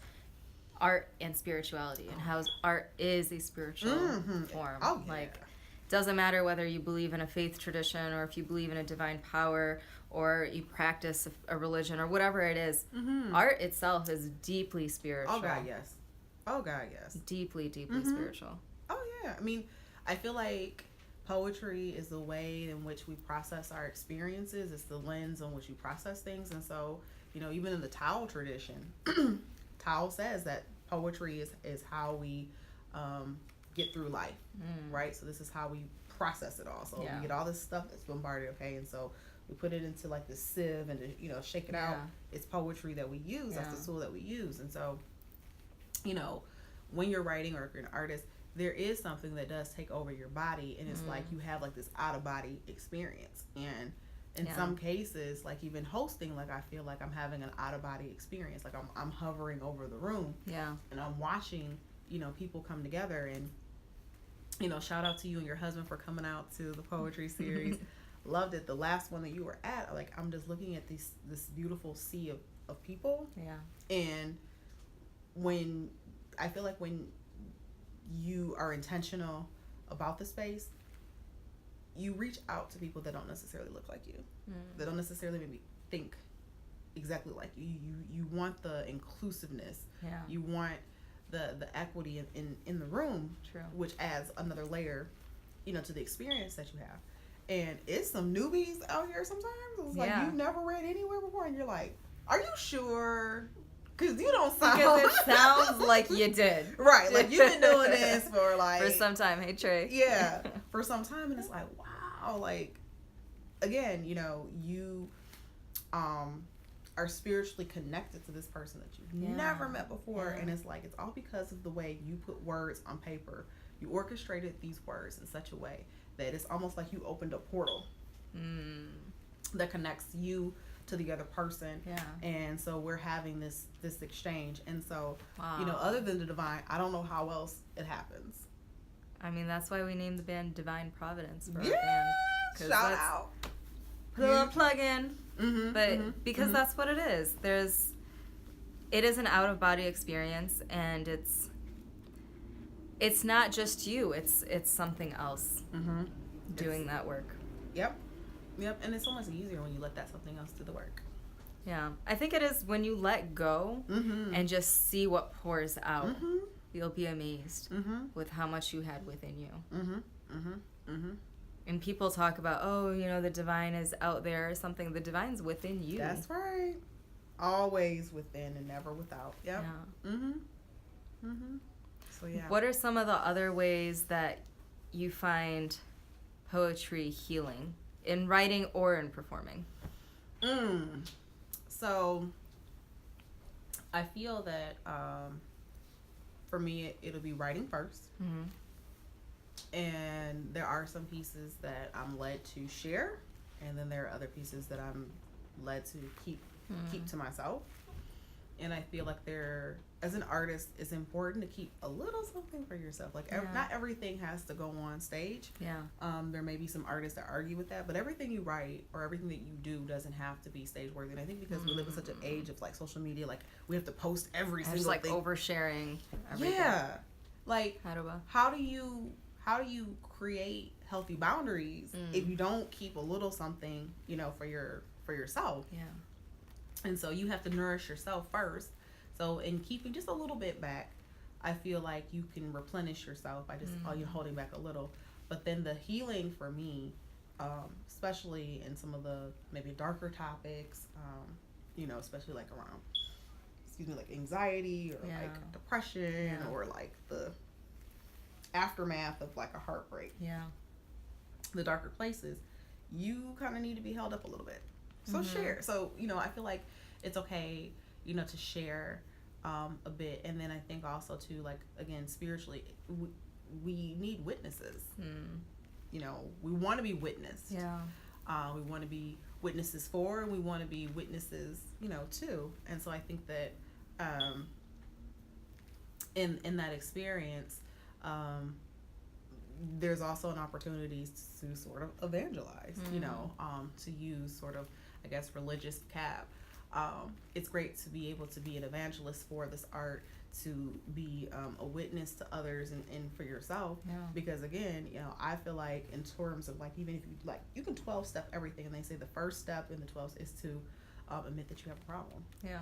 art and spirituality, and how art is a spiritual form. Oh, yeah. Like, doesn't matter whether you believe in a faith tradition, or if you believe in a divine power, or you practice a religion, or whatever it is. Art itself is deeply spiritual. Oh God, yes. Oh God, yes. Deeply, deeply spiritual. Oh yeah. I mean, I feel like poetry is the way in which we process our experiences. It's the lens on which we process things. And so, you know, even in the Tao tradition, Tao says that poetry is how we get through life, right? So this is how we process it all. So we get all this stuff that's bombarded, okay? And so we put it into like this sieve and, you know, shake it out. It's poetry that we use. That's the tool that we use. And so, you know, when you're writing, or if you're an artist, there is something that does take over your body, and it's like you have like this out-of-body experience. And in some cases, like even hosting, like I feel like I'm having an out-of-body experience. Like I'm hovering over the room, and I'm watching, you know, people come together. And, you know, shout out to you and your husband for coming out to the poetry series. Loved it. The last one that you were at, like, I'm just looking at this beautiful sea of people. Yeah. And when I feel like when you are intentional about the space, you reach out to people that don't necessarily look like you, that don't necessarily maybe think exactly like you. You want the inclusiveness. Yeah. You want the equity in the room. True. Which adds another layer, you know, to the experience that you have. And it's some newbies out here sometimes. It's like you've never read anywhere before, and you're like, are you sure? Because you don't sound... Because it sounds like you did. Right. Like, you've been doing this for, like... For some time. Hey, Trey. Yeah. For some time. And it's like, wow. Like, again, you know, you are spiritually connected to this person that you've never met before. Yeah. And it's like, it's all because of the way you put words on paper. You orchestrated these words in such a way that it's almost like you opened a portal that connects you to the other person. Yeah. And so we're having this exchange. And so, you know, other than the divine, I don't know how else it happens. I mean, that's why we named the band Divine Providence for our band. Shout out. put a little plug in. But because that's what it is. It is an out-of-body experience, and it's not just you. It's something else doing that work. Yep. And it's so much easier when you let that something else do the work. Yeah. I think it is when you let go and just see what pours out. You'll be amazed with how much you had within you. And people talk about, oh, the divine is out there or something. The divine's within you. That's right. Always within and never without. Yep. Yeah. So, yeah. What are some of the other ways that you find poetry healing in writing or in performing? So, I feel that for me, it'll be writing first. And there are some pieces that I'm led to share, and then there are other pieces that I'm led to keep to myself. And I feel like as an artist, it's important to keep a little something for yourself. Like not everything has to go on stage. Yeah. There may be some artists that argue with that, but everything you write or everything that you do doesn't have to be stage worthy. And I think because we live in such an age of like social media, like we have to post every single like thing. Oversharing everything. Yeah. Like how do you create healthy boundaries if you don't keep a little something, for yourself? Yeah. And so you have to nourish yourself first. So in keeping just a little bit back, I feel like you can replenish yourself by just holding back a little. But then the healing for me, especially in some of the maybe darker topics, especially like around, like anxiety or like depression or like the aftermath of like a heartbreak. Yeah. The darker places, you kind of need to be held up a little bit. So share. So, I feel like it's okay, to share a bit. And then I think also too, like, again, spiritually, we need witnesses. We want to be witnessed. Yeah. We want to be witnesses for, and we want to be witnesses, too. And so I think that in that experience, there's also an opportunity to sort of evangelize, to use sort of, I guess, religious cap. It's great to be able to be an evangelist for this art, to be a witness to others and for yourself. Yeah. Because again, I feel like in terms of like, even if you can 12-step everything, and they say the first step in the 12 is to admit that you have a problem. Yeah.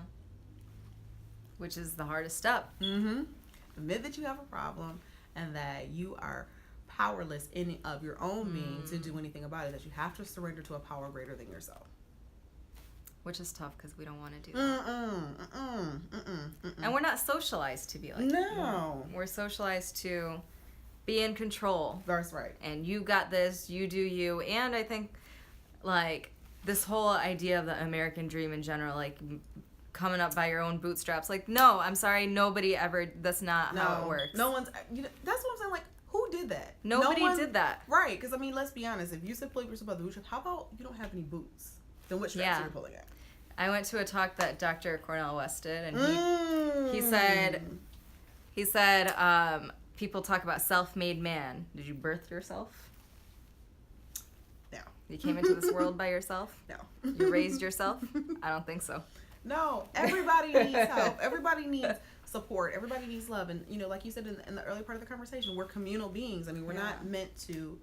Which is the hardest step. Admit that you have a problem and that you are powerless in of your own being to do anything about it, that you have to surrender to a power greater than yourself. Which is tough because we don't want to do that. And we're not socialized to be like that. No. We're socialized to be in control. That's right. And you got this, you do you. And I think, like, this whole idea of the American dream in general, like, coming up by your own bootstraps. Like, no, I'm sorry, nobody ever, that's not how it works. No one's, that's what I'm saying, like, who did that? Nobody did that. Right, because, I mean, let's be honest, if you said pull yourself by the bootstraps, how about you don't have any boots? Then what straps are you pulling at? I went to a talk that Dr. Cornell West did, and he said people talk about self-made man. Did you birth yourself? No. You came into this world by yourself? No. You raised yourself? I don't think so. No. Everybody needs help. Everybody needs support. Everybody needs love. And, like you said in the early part of the conversation, we're communal beings. I mean, we're not meant to,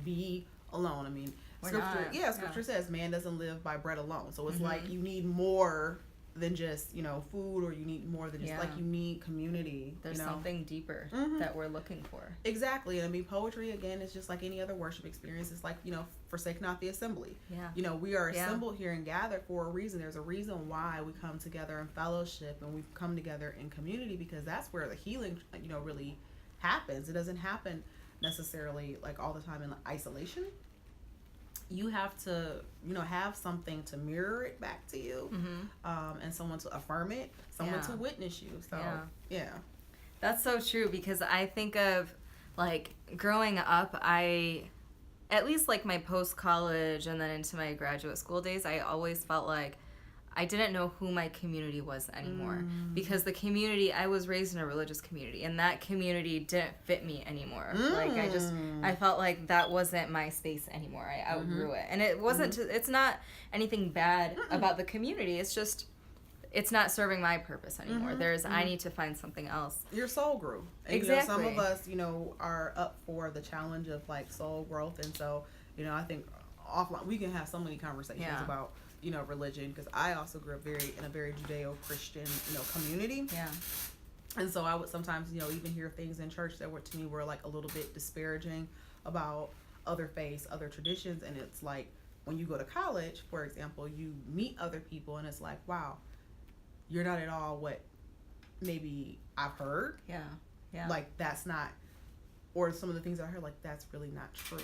be alone. I mean, Scripture says man doesn't live by bread alone. So it's like you need more than just, food, or you need more than just, like, you need community. There's something deeper that we're looking for. Exactly. And I mean, poetry, again, is just like any other worship experience. It's like, forsake not the assembly. Yeah. We are assembled here and gathered for a reason. There's a reason why we come together in fellowship and we come together in community, because that's where the healing, really happens. It doesn't happen necessarily, like, all the time in isolation. You have to, have something to mirror it back to you, and someone to affirm it, someone to witness you. So, yeah. That's so true, because I think of, like, growing up, at least, like, my post-college and then into my graduate school days, I always felt like I didn't know who my community was anymore, because the community, I was raised in a religious community, and that community didn't fit me anymore. Like, I felt like that wasn't my space anymore. I outgrew it. And it wasn't, it's not anything bad about the community. It's just, it's not serving my purpose anymore. I need to find something else. Your soul grew. And, exactly. Some of us, are up for the challenge of, like, soul growth. And so, I think offline, we can have so many conversations about, religion, because I also grew up in a very Judeo-Christian, community. Yeah. And so I would sometimes, even hear things in church that were, to me, were like a little bit disparaging about other faiths, other traditions. And it's like, when you go to college, for example, you meet other people, and it's like, wow, you're not at all what maybe I've heard. Yeah. Yeah. Like, that's not, or some of the things I heard, like, that's really not true.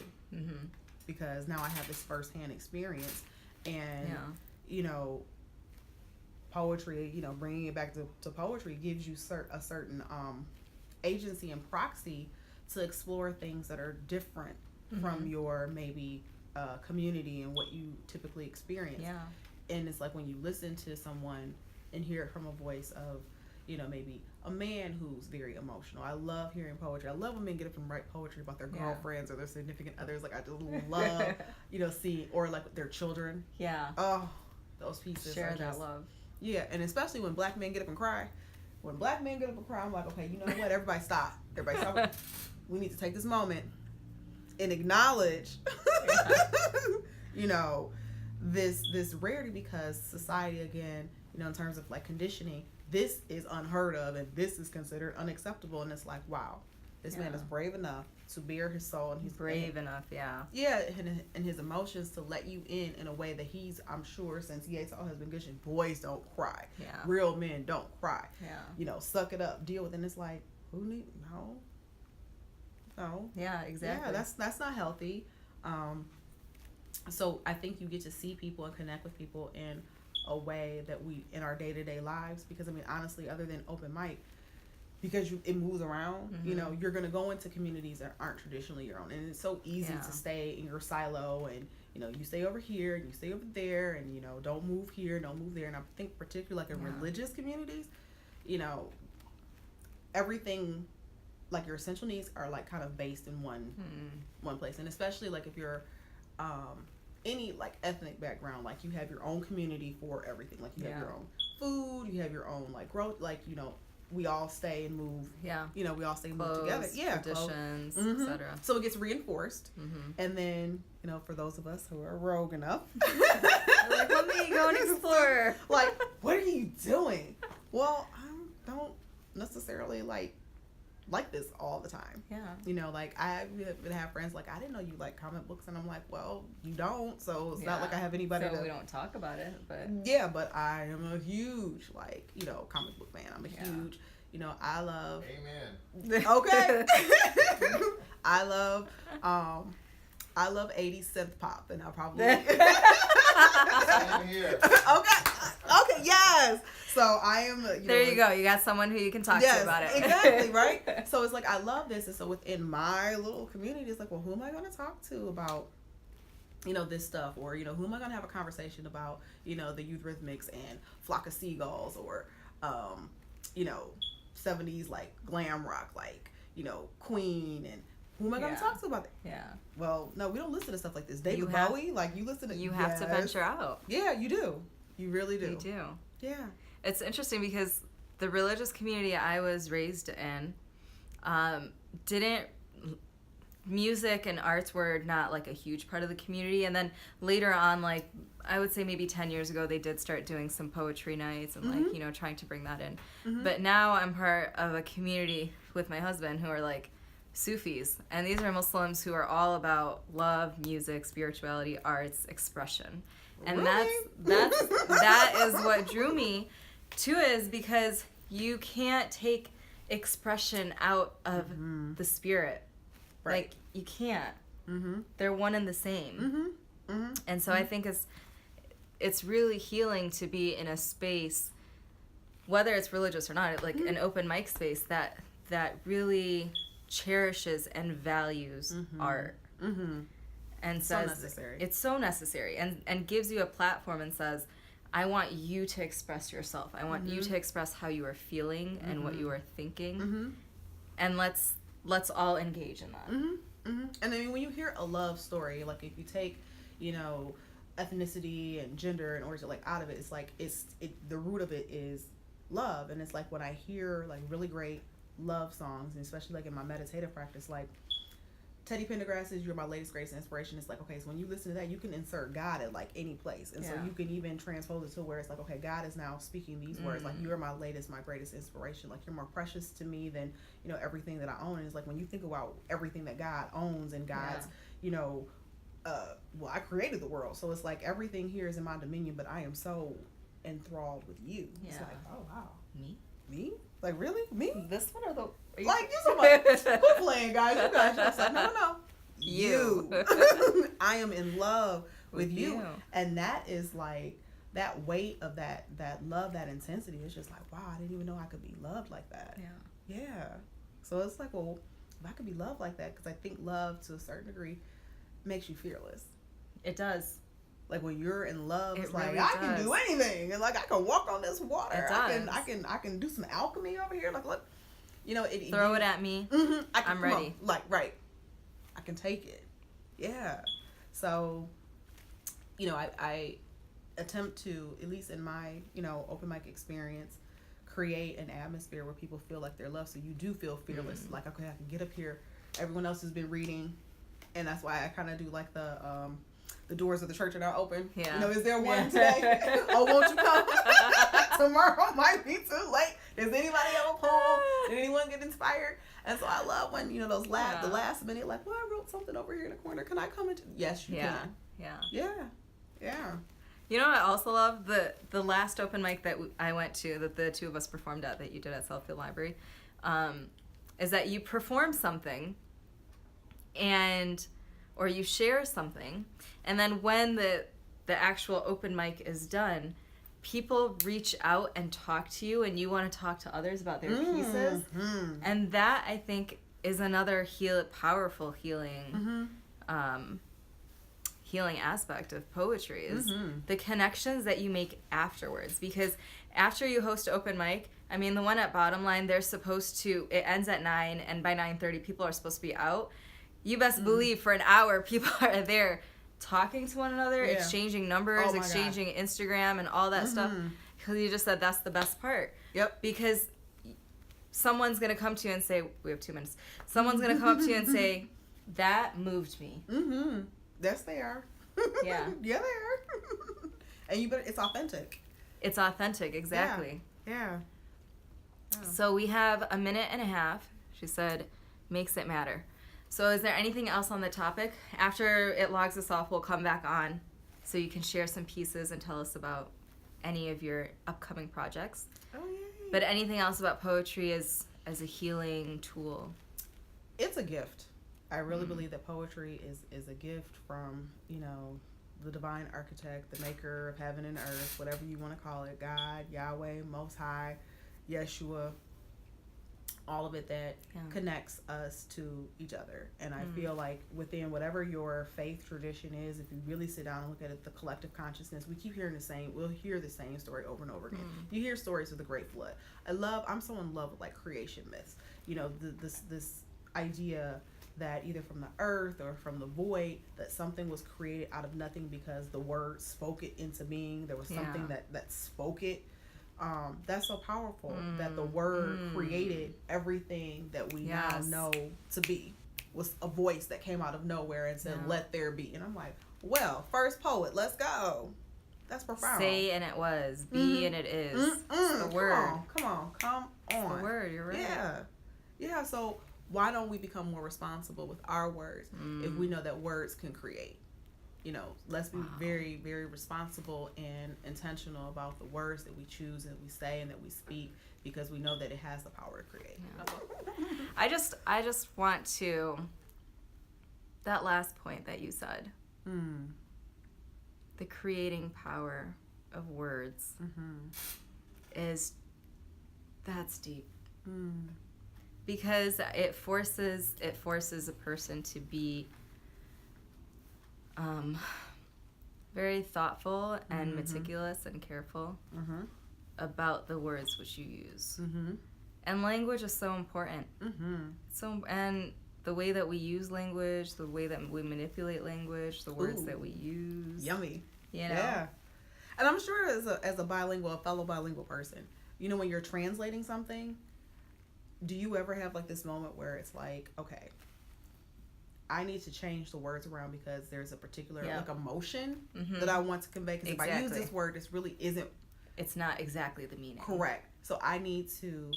Because now I have this firsthand experience. And, poetry, bringing it back to poetry gives you a certain agency and proxy to explore things that are different from your maybe community and what you typically experience. Yeah. And it's like when you listen to someone and hear it from a voice of, maybe a man who's very emotional. I love hearing poetry. I love when men get up and write poetry about their girlfriends or their significant others. Like, I just love, seeing, or like their children. Yeah. Oh, those pieces. Share that love. Yeah, and especially when black men get up and cry. When black men get up and cry, I'm like, okay, you know what? Everybody stop. We need to take this moment and acknowledge, this rarity, because society, again, in terms of like conditioning, this is unheard of and this is considered unacceptable. And it's like, wow, this man is brave enough to bare his soul, and he's brave enough, and his emotions to let you in a way that he's, I'm sure, since he ate all has been gushing, boys don't cry. Yeah. Real men don't cry. Yeah. Suck it up, deal with it. And it's like, no. Yeah, exactly. Yeah, that's not healthy. So I think you get to see people and connect with people in a way that we, in our day-to-day lives, because honestly, other than open mic, because it moves around, you're going to go into communities that aren't traditionally your own, and it's so easy to stay in your silo, and you stay over here and you stay over there, and don't move here, don't move there. And I think particularly like in religious communities, everything, like your essential needs are like kind of based in one place. And especially like if you're any like ethnic background, like you have your own community for everything. Like you have your own food, you have your own like growth, like we all stay and move. Yeah. We all stay and move together. Yeah. Traditions, etc. So it gets reinforced. And then, for those of us who are rogue enough, like, let me go and explore. Like, what are you doing? Well, I don't necessarily like this all the time. Yeah. Like I would have friends like, I didn't know you like comic books, and I'm like, well, you don't, so it's not like I have anybody we don't talk about it, but but I am a huge like comic book fan. I'm a huge I love okay I love 80s synth pop, and I'll probably Same here. Okay, yes. So I am. There you go. You got someone who you can talk to about it. Exactly, right? So it's like, I love this. And so within my little community, it's like, well, who am I going to talk to about, this stuff? Or, who am I going to have a conversation about, the Eurythmics and Flock of Seagulls, or, 70s, like, glam rock, like, Queen, and who am I going to talk to about that? Yeah. Well, no, we don't listen to stuff like this. David Bowie, like, you listen to... You have to venture out. Yeah, you do. You really do. You do. Yeah. It's interesting because the religious community I was raised in music and arts were not like a huge part of the community. And then later on, like I would say maybe 10 years ago, they did start doing some poetry nights and like, trying to bring that in. But now I'm part of a community with my husband who are like Sufis. And these are Muslims who are all about love, music, spirituality, arts, expression. And really? that is what drew me to it, is because you can't take expression out of the spirit. Right. Like, you can't. They're one and the same. And so I think it's really healing to be in a space, whether it's religious or not, like an open mic space that really cherishes and values art. And says necessary. It's so necessary, and gives you a platform and says, I want you to express yourself. I want you to express how you are feeling and what you are thinking. And let's all engage in that. And I mean, when you hear a love story, like if you take, you know, ethnicity and gender and origin like out of it, it's like the root of it is love. And it's like when I hear like really great love songs, and especially like in my meditative practice, like Teddy Pendergrass's "You're My Latest Greatest Inspiration," it's like, okay, so when you listen to that, you can insert God at like any place, and so you can even transpose it to where it's like, okay, God is now speaking these words, like, "You're my latest, my greatest inspiration," like, you're more precious to me than, you know, everything that I own. And it's like when you think about everything that God owns and God's, you know, well, I created the world, so it's like everything here is in my dominion, but I am so enthralled with you. It's like, oh wow, me, like really, me, this one or the like you so much. Quit playing, guys. You guys just like no, you. I am in love with you, and that is like that weight of that love, that intensity. It's just like, wow, I didn't even know I could be loved like that. Yeah. So it's like, well, if I could be loved like that, because I think love to a certain degree makes you fearless. It does. Like when you're in love, it's really like I can do anything, and like I can walk on this water. It does. I can do some alchemy over here. Like look, you know, throw it at me. I'm ready. Like right, I can take it. Yeah. So, you know, I attempt to, at least in my, you know, open mic experience, create an atmosphere where people feel like they're loved. So you do feel fearless. Like, okay, I can get up here. Everyone else has been reading, and that's why I kind of do like the doors of the church are now open. Yeah. You know, is there one today? Oh, won't you come? Tomorrow might be too late. Does anybody have a poem? Did anyone get inspired? And so I love when, you know, those the last minute, like, well, I wrote something over here in the corner. Can I come into? Yes, you can. Yeah. You know what I also love? The last open mic that I went to, that the two of us performed at, that you did at Southfield Library, is that you perform something or you share something, and then when the actual open mic is done, people reach out and talk to you, and you want to talk to others about their pieces. And that, I think, is another powerful healing healing aspect of poetry, is the connections that you make afterwards. Because after you host open mic, I mean, the one at Bottom Line, they're supposed to, it ends at 9, and by 9:30 people are supposed to be out. You best believe for an hour people are there talking to one another, exchanging numbers, exchanging Instagram and all that stuff. Because you just said that's the best part. Yep. Because someone's going to come to you and say, we have 2 minutes. Someone's going to come up to you and say, that moved me. Yes, they are. Yeah. Yeah, they are. And it's authentic. It's authentic, exactly. Yeah. So we have 1.5 minutes. She said, makes it matter. So is there anything else on the topic? After it logs us off, we'll come back on so you can share some pieces and tell us about any of your upcoming projects. Oh, yeah. But anything else about poetry as a healing tool? It's a gift. I really believe that poetry is a gift from, you know, the divine architect, the maker of heaven and earth, whatever you want to call it, God, Yahweh, Most High, Yeshua, all of it that connects us to each other. And I feel like within whatever your faith tradition is, if you really sit down and look at it, the collective consciousness, we'll hear the same story over and over again. You hear stories of the Great Flood. I'm so in love with like creation myths. You know, this idea that either from the earth or from the void, that something was created out of nothing because the word spoke it into being. There was something that spoke it. That's so powerful that the word created everything that we now know to be. Was a voice that came out of nowhere and said, let there be. And I'm like, well, first poet, let's go. That's profound. Say and it was. Be and it is. It's the word. Come on. It's the word, you're right. Yeah, so why don't we become more responsible with our words if we know that words can create? You know, let's be very, very responsible and intentional about the words that we choose and we say and that we speak, because we know that it has the power to create. I just want to, that last point that you said, the creating power of words that's deep. Because it forces a person to be very thoughtful and meticulous and careful about the words which you use. And language is so important. And the way that we use language, the way that we manipulate language, the words that we use. Yummy. You know? Yeah. And I'm sure as a fellow bilingual person, you know, when you're translating something, do you ever have like this moment where it's like, okay, I need to change the words around because there's a particular like emotion that I want to convey. Because if I use this word, this really isn't. It's not exactly the meaning. Correct. So I need to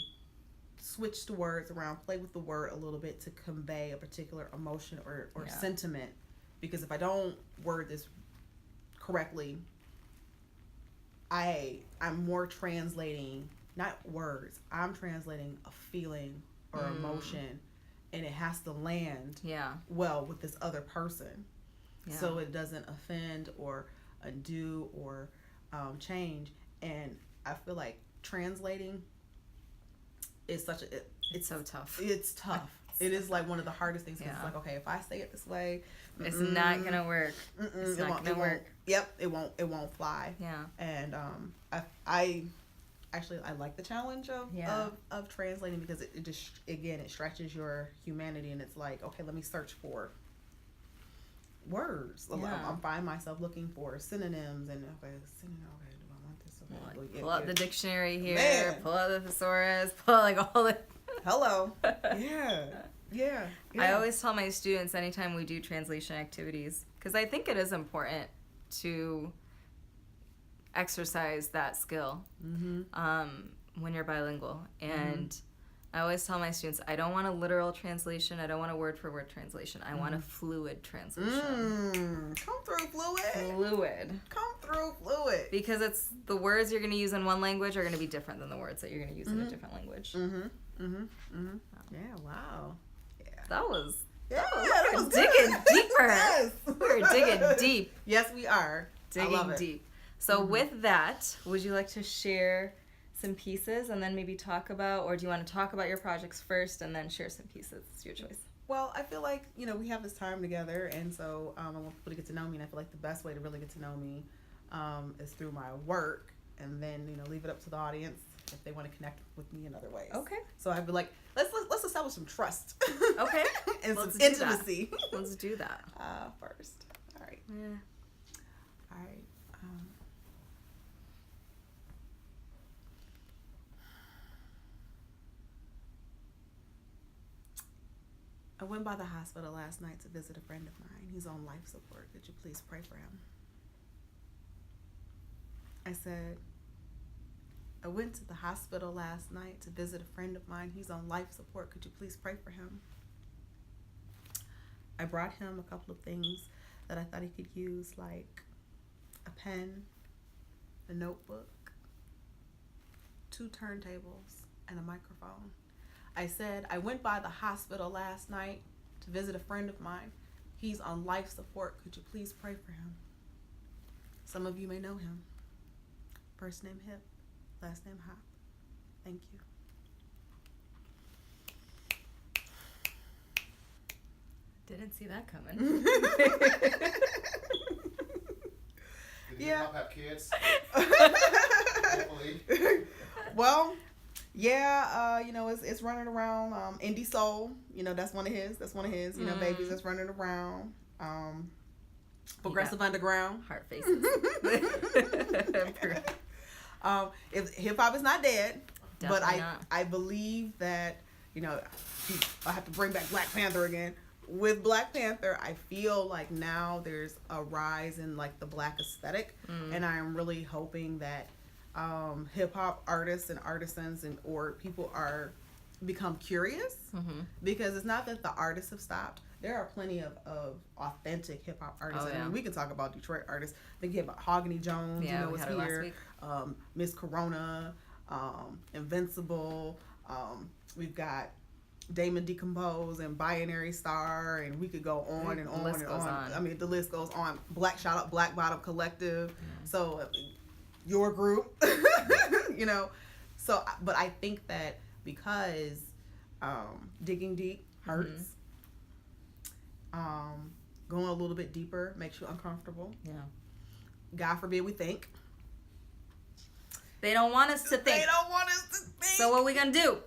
switch the words around, play with the word a little bit to convey a particular emotion or sentiment. Because if I don't word this correctly, I'm more translating not words. I'm translating a feeling or emotion. And it has to land well with this other person, so it doesn't offend or undo or change. And I feel like translating is it's so tough. It's tough. It is like one of the hardest things. It's like, okay, if I say it this way, it's not gonna work. It's not gonna work. Yep, it won't fly. Yeah. And I actually, I like the challenge of translating because it just, again, it stretches your humanity, and it's like, okay, let me search for words. I find myself looking for synonyms, and do I want this? Okay, pull out the dictionary here, pull out the thesaurus, pull out like all the... Hello. Yeah. I always tell my students anytime we do translation activities, because I think it is important to exercise that skill when you're bilingual. And I always tell my students, I don't want a literal translation. I don't want a word-for-word translation. I want a fluid translation. Come through, fluid. Come through, fluid. Because it's the words you're going to use in one language are going to be different than the words that you're going to use in a different language. Yeah, wow. Yeah. That was good. Digging deeper. Yes. We're digging deep. Yes, we are. Digging deep. So with that, would you like to share some pieces and then maybe talk about, or do you want to talk about your projects first and then share some pieces? It's your choice. Well, I feel like, we have this time together, and so I want people to get to know me, and I feel like the best way to really get to know me is through my work, and then, leave it up to the audience if they want to connect with me in other ways. Okay. So I'd be like, let's establish some trust. Okay. And some intimacy. Let's do that. First. All right. Yeah. All right. I went by the hospital last night to visit a friend of mine. He's on life support. Could you please pray for him? I said, I went to the hospital last night to visit a friend of mine. He's on life support. Could you please pray for him? I brought him a couple of things that I thought he could use, like a pen, a notebook, 2 turntables, and a microphone. I said, I went by the hospital last night to visit a friend of mine. He's on life support. Could you please pray for him? Some of you may know him. First name Hip, last name Hop. Thank you. Didn't see that coming. Did he not have kids? Hopefully. Well, yeah, it's running around. Indie Soul, that's one of his. Babies that's running around. Progressive Underground. Heart faces. If hip hop is not dead, Definitely but I believe that I have to bring back Black Panther again. With Black Panther, I feel like now there's a rise in like the Black aesthetic, and I am really hoping that hip hop artists and artisans or people become curious, because it's not that the artists have stopped. There are plenty of authentic hip hop artists. I mean, we can talk about Detroit artists. I think you have Hogany Jones, was here. Last week. Miss Corona, Invincible. We've got Damon Decompose and Binary Star, and we could go on and on and on. I mean, the list goes on. Shout out Black Bottom Collective. So your group, So, but I think that because digging deep hurts, going a little bit deeper makes you uncomfortable. Yeah. God forbid we think. They don't want us to think. They don't want us to think. So what we gonna do?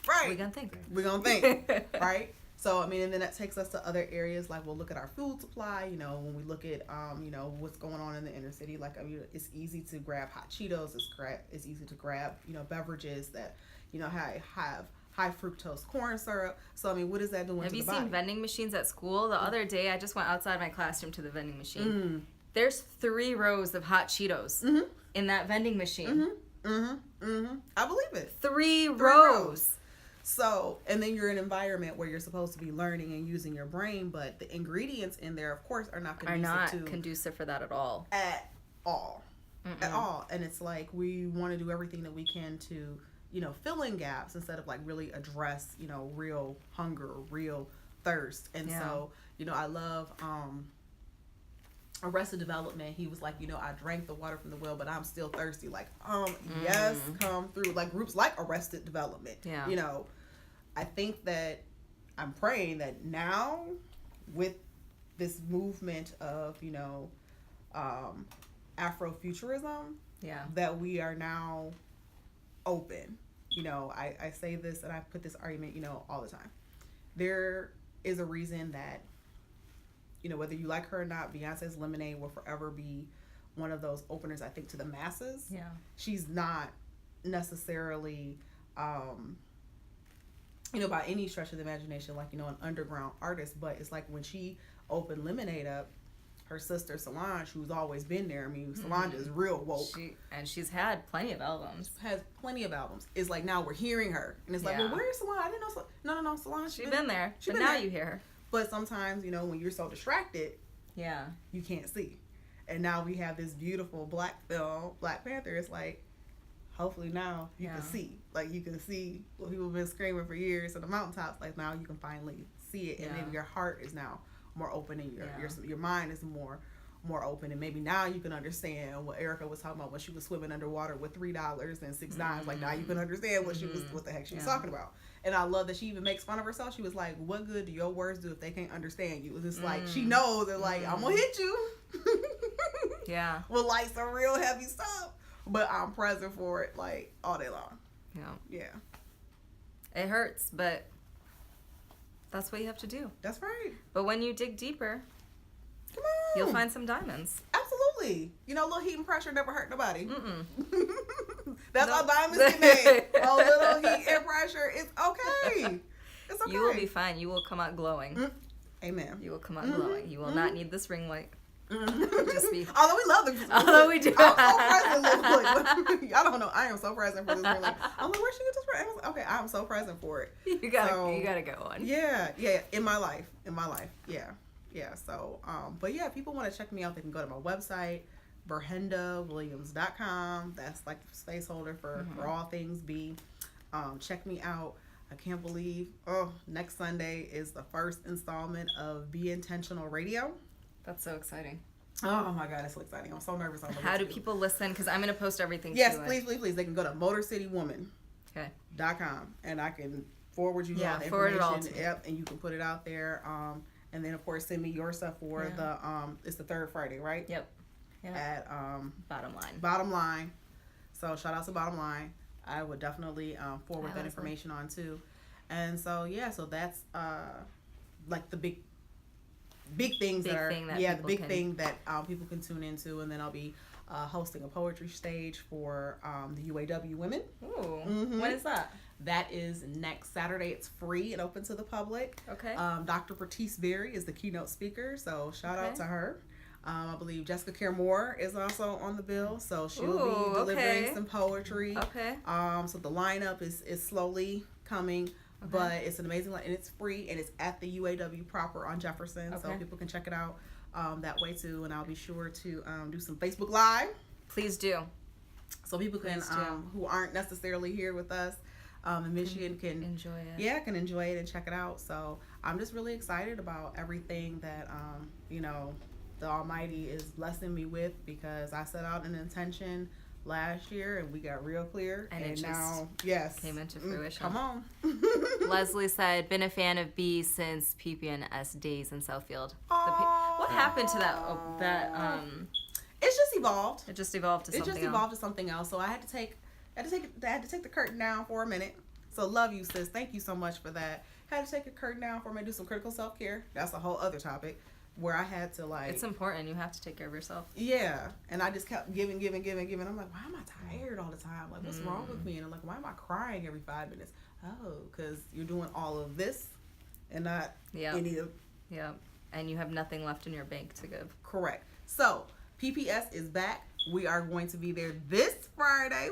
Right. We're gonna think. We're gonna think. Right? So, I mean, and then that takes us to other areas, like we'll look at our food supply, you know, when we look at, you know, what's going on in the inner city. Like, I mean, it's easy to grab hot Cheetos. It's easy to grab, you know, beverages that, you know, have high fructose corn syrup. So, I mean, what is that doing to the body? Have you seen vending machines at school? The other day, I just went outside my classroom to the vending machine. There's 3 rows of hot Cheetos in that vending machine. I believe it. 3 rows. So, and then you're in an environment where you're supposed to be learning and using your brain, but the ingredients in there, of course, are not conducive for that at all. At all. At all. And it's like we want to do everything that we can to, you know, fill in gaps instead of like really address, you know, real hunger, real thirst. And so, you know, I love Arrested Development. He was like, you know, I drank the water from the well, but I'm still thirsty. Like, yes, come through. Like groups like Arrested Development. Yeah. You know, I think that I'm praying that now with this movement of, you know, Afrofuturism, that we are now open. You know, I say this and I put this argument, you know, all the time. There is a reason that, you know, whether you like her or not, Beyonce's Lemonade will forever be one of those openers, I think, to the masses. Yeah. She's not necessarily, you know, by any stretch of the imagination, like, you know, an underground artist, but it's like when she opened Lemonade up, her sister Solange, who's always been there, I mean, Solange is real woke. She's had plenty of albums. It's like now we're hearing her. And it's like, well, where's Solange? I didn't know Solange. No, Solange. She's been there. But now you hear her. But sometimes, you know, when you're so distracted, you can't see. And now we have this beautiful black film, Black Panther. It's like, hopefully now you can see. Like, you can see what people have been screaming for years on the mountaintops. Like, now you can finally see it. And maybe your heart is now more open and your mind is more open. And maybe now you can understand what Erica was talking about when she was swimming underwater with $3 and $6. Like, now you can understand what the heck she was talking about. And I love that she even makes fun of herself. She was like, what good do your words do if they can't understand you? It's just like, she knows that, like, I'm going to hit you. With, like, some real heavy stuff. But I'm present for it, like, all day long. Yeah. It hurts, but that's what you have to do. That's right. But when you dig deeper, come on, you'll find some diamonds. Absolutely. You know, a little heat and pressure never hurt nobody. That's how diamonds get made. A little heat and pressure. It's okay. It's okay. You will be fine. You will come out glowing. Amen. You will come out glowing. You will not need this ring light. Just be. Although we love them. Although we do. I'm so present. I don't know. I am so present for this ring light. I'm like, where'd she get this ring? Okay, I'm so present for it. You gotta go on. Yeah. In my life. Yeah. So, but yeah, if people want to check me out, they can go to my website, BerHendaWilliams.com. That's like the space holder for all things B. Check me out. I can't believe, next Sunday is the first installment of Be Intentional Radio. That's so exciting. Oh my God, it's so exciting. I'm so nervous. How do people listen? Because I'm going to post everything to it. Yes, please. They can go to MotorCityWoman.com and I can forward you all the information. It all to me. And you can put it out there. And then, of course, send me your stuff for it's the third Friday, right? Yep. At Bottom Line. So shout out to Bottom Line. I would definitely forward that information on too. And so so that's like the big things thing that people can tune into. And then I'll be hosting a poetry stage for the UAW women. Ooh, when is that? That is next Saturday. It's free and open to the public. Okay. Dr. Bertice Berry is the keynote speaker, so shout out to her. I believe Jessica Care Moore is also on the bill, so she'll be delivering some poetry. Okay. So the lineup is slowly coming, but it's an amazing line, and it's free, and it's at the UAW proper on Jefferson, so people can check it out that way too. And I'll be sure to do some Facebook Live. Please do. So people can who aren't necessarily here with us in Michigan can enjoy it. Yeah, can enjoy it and check it out. So I'm just really excited about everything that you know, the Almighty is blessing me with, because I set out an intention last year and we got real clear, and now came into fruition. Come on. Leslie said, been a fan of B since PPNS days in Southfield. What happened to that It's just evolved. It just evolved to something else. So I had to take the curtain down for a minute. So love you, sis. Thank you so much for that. Had to take a curtain down for me to do some critical self-care. That's a whole other topic where I had to like. It's important. You have to take care of yourself. Yeah, and I just kept giving. I'm like, why am I tired all the time? Like, what's wrong with me? And I'm like, why am I crying every 5 minutes? Oh, because you're doing all of this and not any of. Yeah, and you have nothing left in your bank to give. Correct. So PPS is back. We are going to be there this Friday,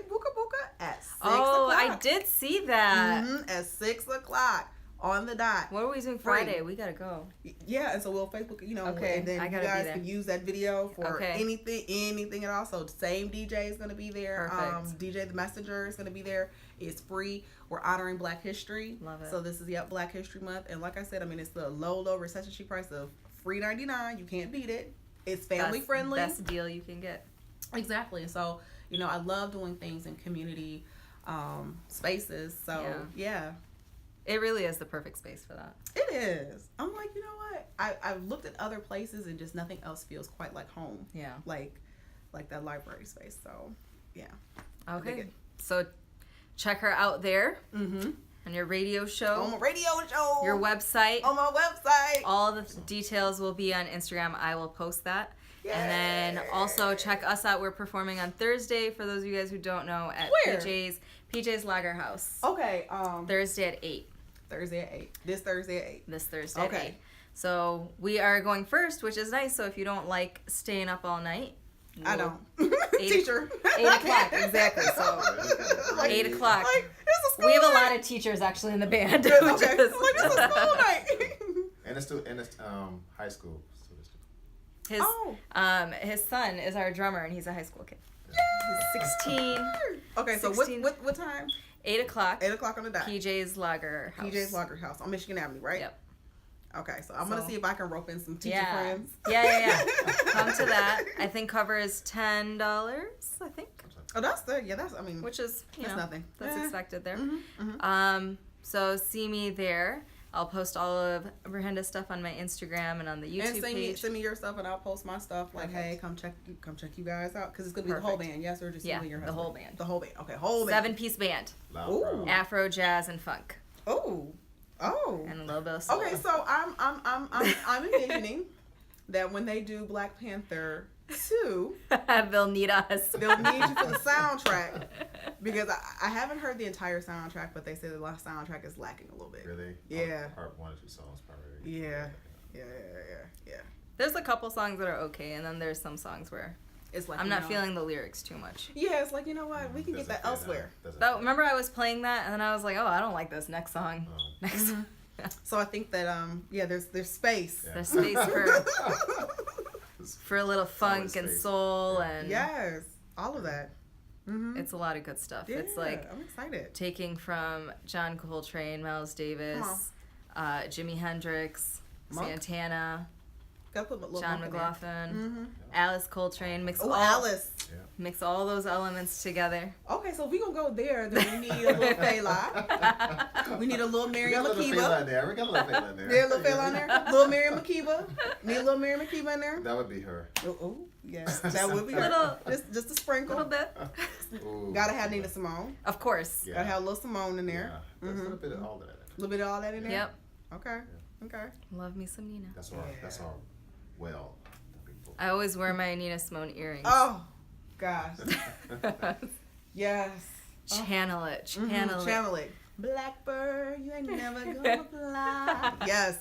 at 6 o'clock. Oh, I did see that. At 6 o'clock. On the dot. What are we doing Friday? We gotta go. Yeah, and so we'll Facebook, okay, and then you guys can use that video for anything at all. So the same DJ is gonna be there. Perfect. DJ the Messenger is gonna be there. It's free. We're honoring Black History. Love it. So this is Black History Month, and like I said, I mean it's the low recession sheet price of $3.99. You can't beat it. It's family friendly. Best deal you can get. Exactly. So I love doing things in community spaces. So yeah. It really is the perfect space for that. It is. I'm like, you know what? I've looked at other places and just nothing else feels quite like home. Yeah. Like that library space. So, yeah. Okay. So, check her out there. Mm-hmm. On your radio show. On my radio show. Your website. On my website. All the details will be on Instagram. I will post that. Yay. And then also check us out. We're performing on Thursday, for those of you guys who don't know, at PJ's Lager House. Okay. Thursday at 8. Thursday at 8. This Thursday at 8. This Thursday at 8. So we are going first, which is nice. So if you don't like staying up all night. I don't. Teacher. 8 o'clock, exactly. So 8 o'clock. We have a lot of teachers actually in the band. Okay. It's a school night. And it's high school. His son is our drummer, and he's a high school kid. Yay! He's 16. Okay, 16. So what time? 8 o'clock. 8 o'clock on the dot. PJ's Lager House. PJ's Lager House on Michigan Avenue, right? Yep. Okay, so I'm gonna see if I can rope in some teacher friends. Yeah. Come to that. I think cover is $10. I think. Oh, that's the which is that's nothing. That's expected there. Mm-hmm. So see me there. I'll post all of Ber-Henda stuff on my Instagram and on the YouTube page. Send me your stuff and I'll post my stuff. Like, hey, come check you guys out, because it's gonna be the whole band. Yes, or just you and your husband? The whole band. The whole band. Okay, whole band. 7-piece band. Ooh. Afro, jazz, and funk. Oh. And a little bit of soul. Okay, so I'm envisioning that when they do Black Panther 2, they'll need us. They'll need you for the soundtrack, because I haven't heard the entire soundtrack, but they say the last soundtrack is lacking a little bit. Really? Yeah. Part 1 or 2 songs probably. Yeah. There's a couple songs that are okay, and then there's some songs where it's like I'm not feeling the lyrics too much. Yeah, it's like, you know what, we can get that elsewhere. Remember I was playing that, and then I was like, oh, I don't like this next song. Next. So I think that there's space. Yeah. There's space for a little funk and soul and yes, all of that. Mm-hmm. It's a lot of good stuff. Yeah, it's like I'm excited. Taking from John Coltrane, Miles Davis, Jimi Hendrix, Santana, John McLaughlin, Alice Coltrane. Mix all those elements together. Okay, so if we gonna go there, then we need a little Fela. We need a little Miriam Makeba. We got a little Fela in there. Yeah, a little Fela in there. Little Miriam Makeba. Need a little Miriam Makeba in there. That would be her. Oh, yes, that would be her. Just a sprinkle. A little bit. Gotta have Nina Simone. Of course. Yeah. Gotta have a little Simone in there. Yeah, there's a little bit of all that. A little bit of all that in there. Yep. Okay. Okay. Love me some Nina. That's all. Well. I always wear my Nina Simone earrings. Oh, gosh. Yes. Channel it. Channel it. Blackbird, you ain't never gonna fly. Yes.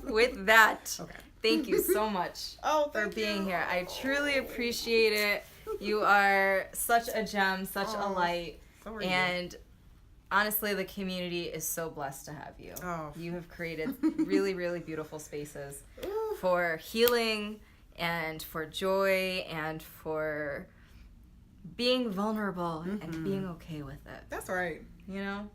With that, thank you so much for being here. I truly appreciate it. You are such a gem, such a light. So and honestly, the community is so blessed to have you. You have created really, really beautiful spaces for healing and for joy and for being vulnerable and being okay with it. That's right. You know?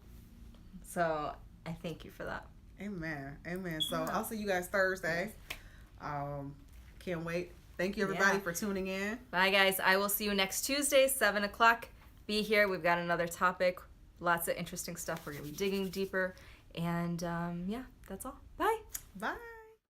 So I thank you for that. Amen. So I'll see you guys Thursday. Can't wait. Thank you, everybody, for tuning in. Bye, guys. I will see you next Tuesday, 7 o'clock. Be here. We've got another topic. Lots of interesting stuff. We're going to be digging deeper. And, that's all. Bye. Bye.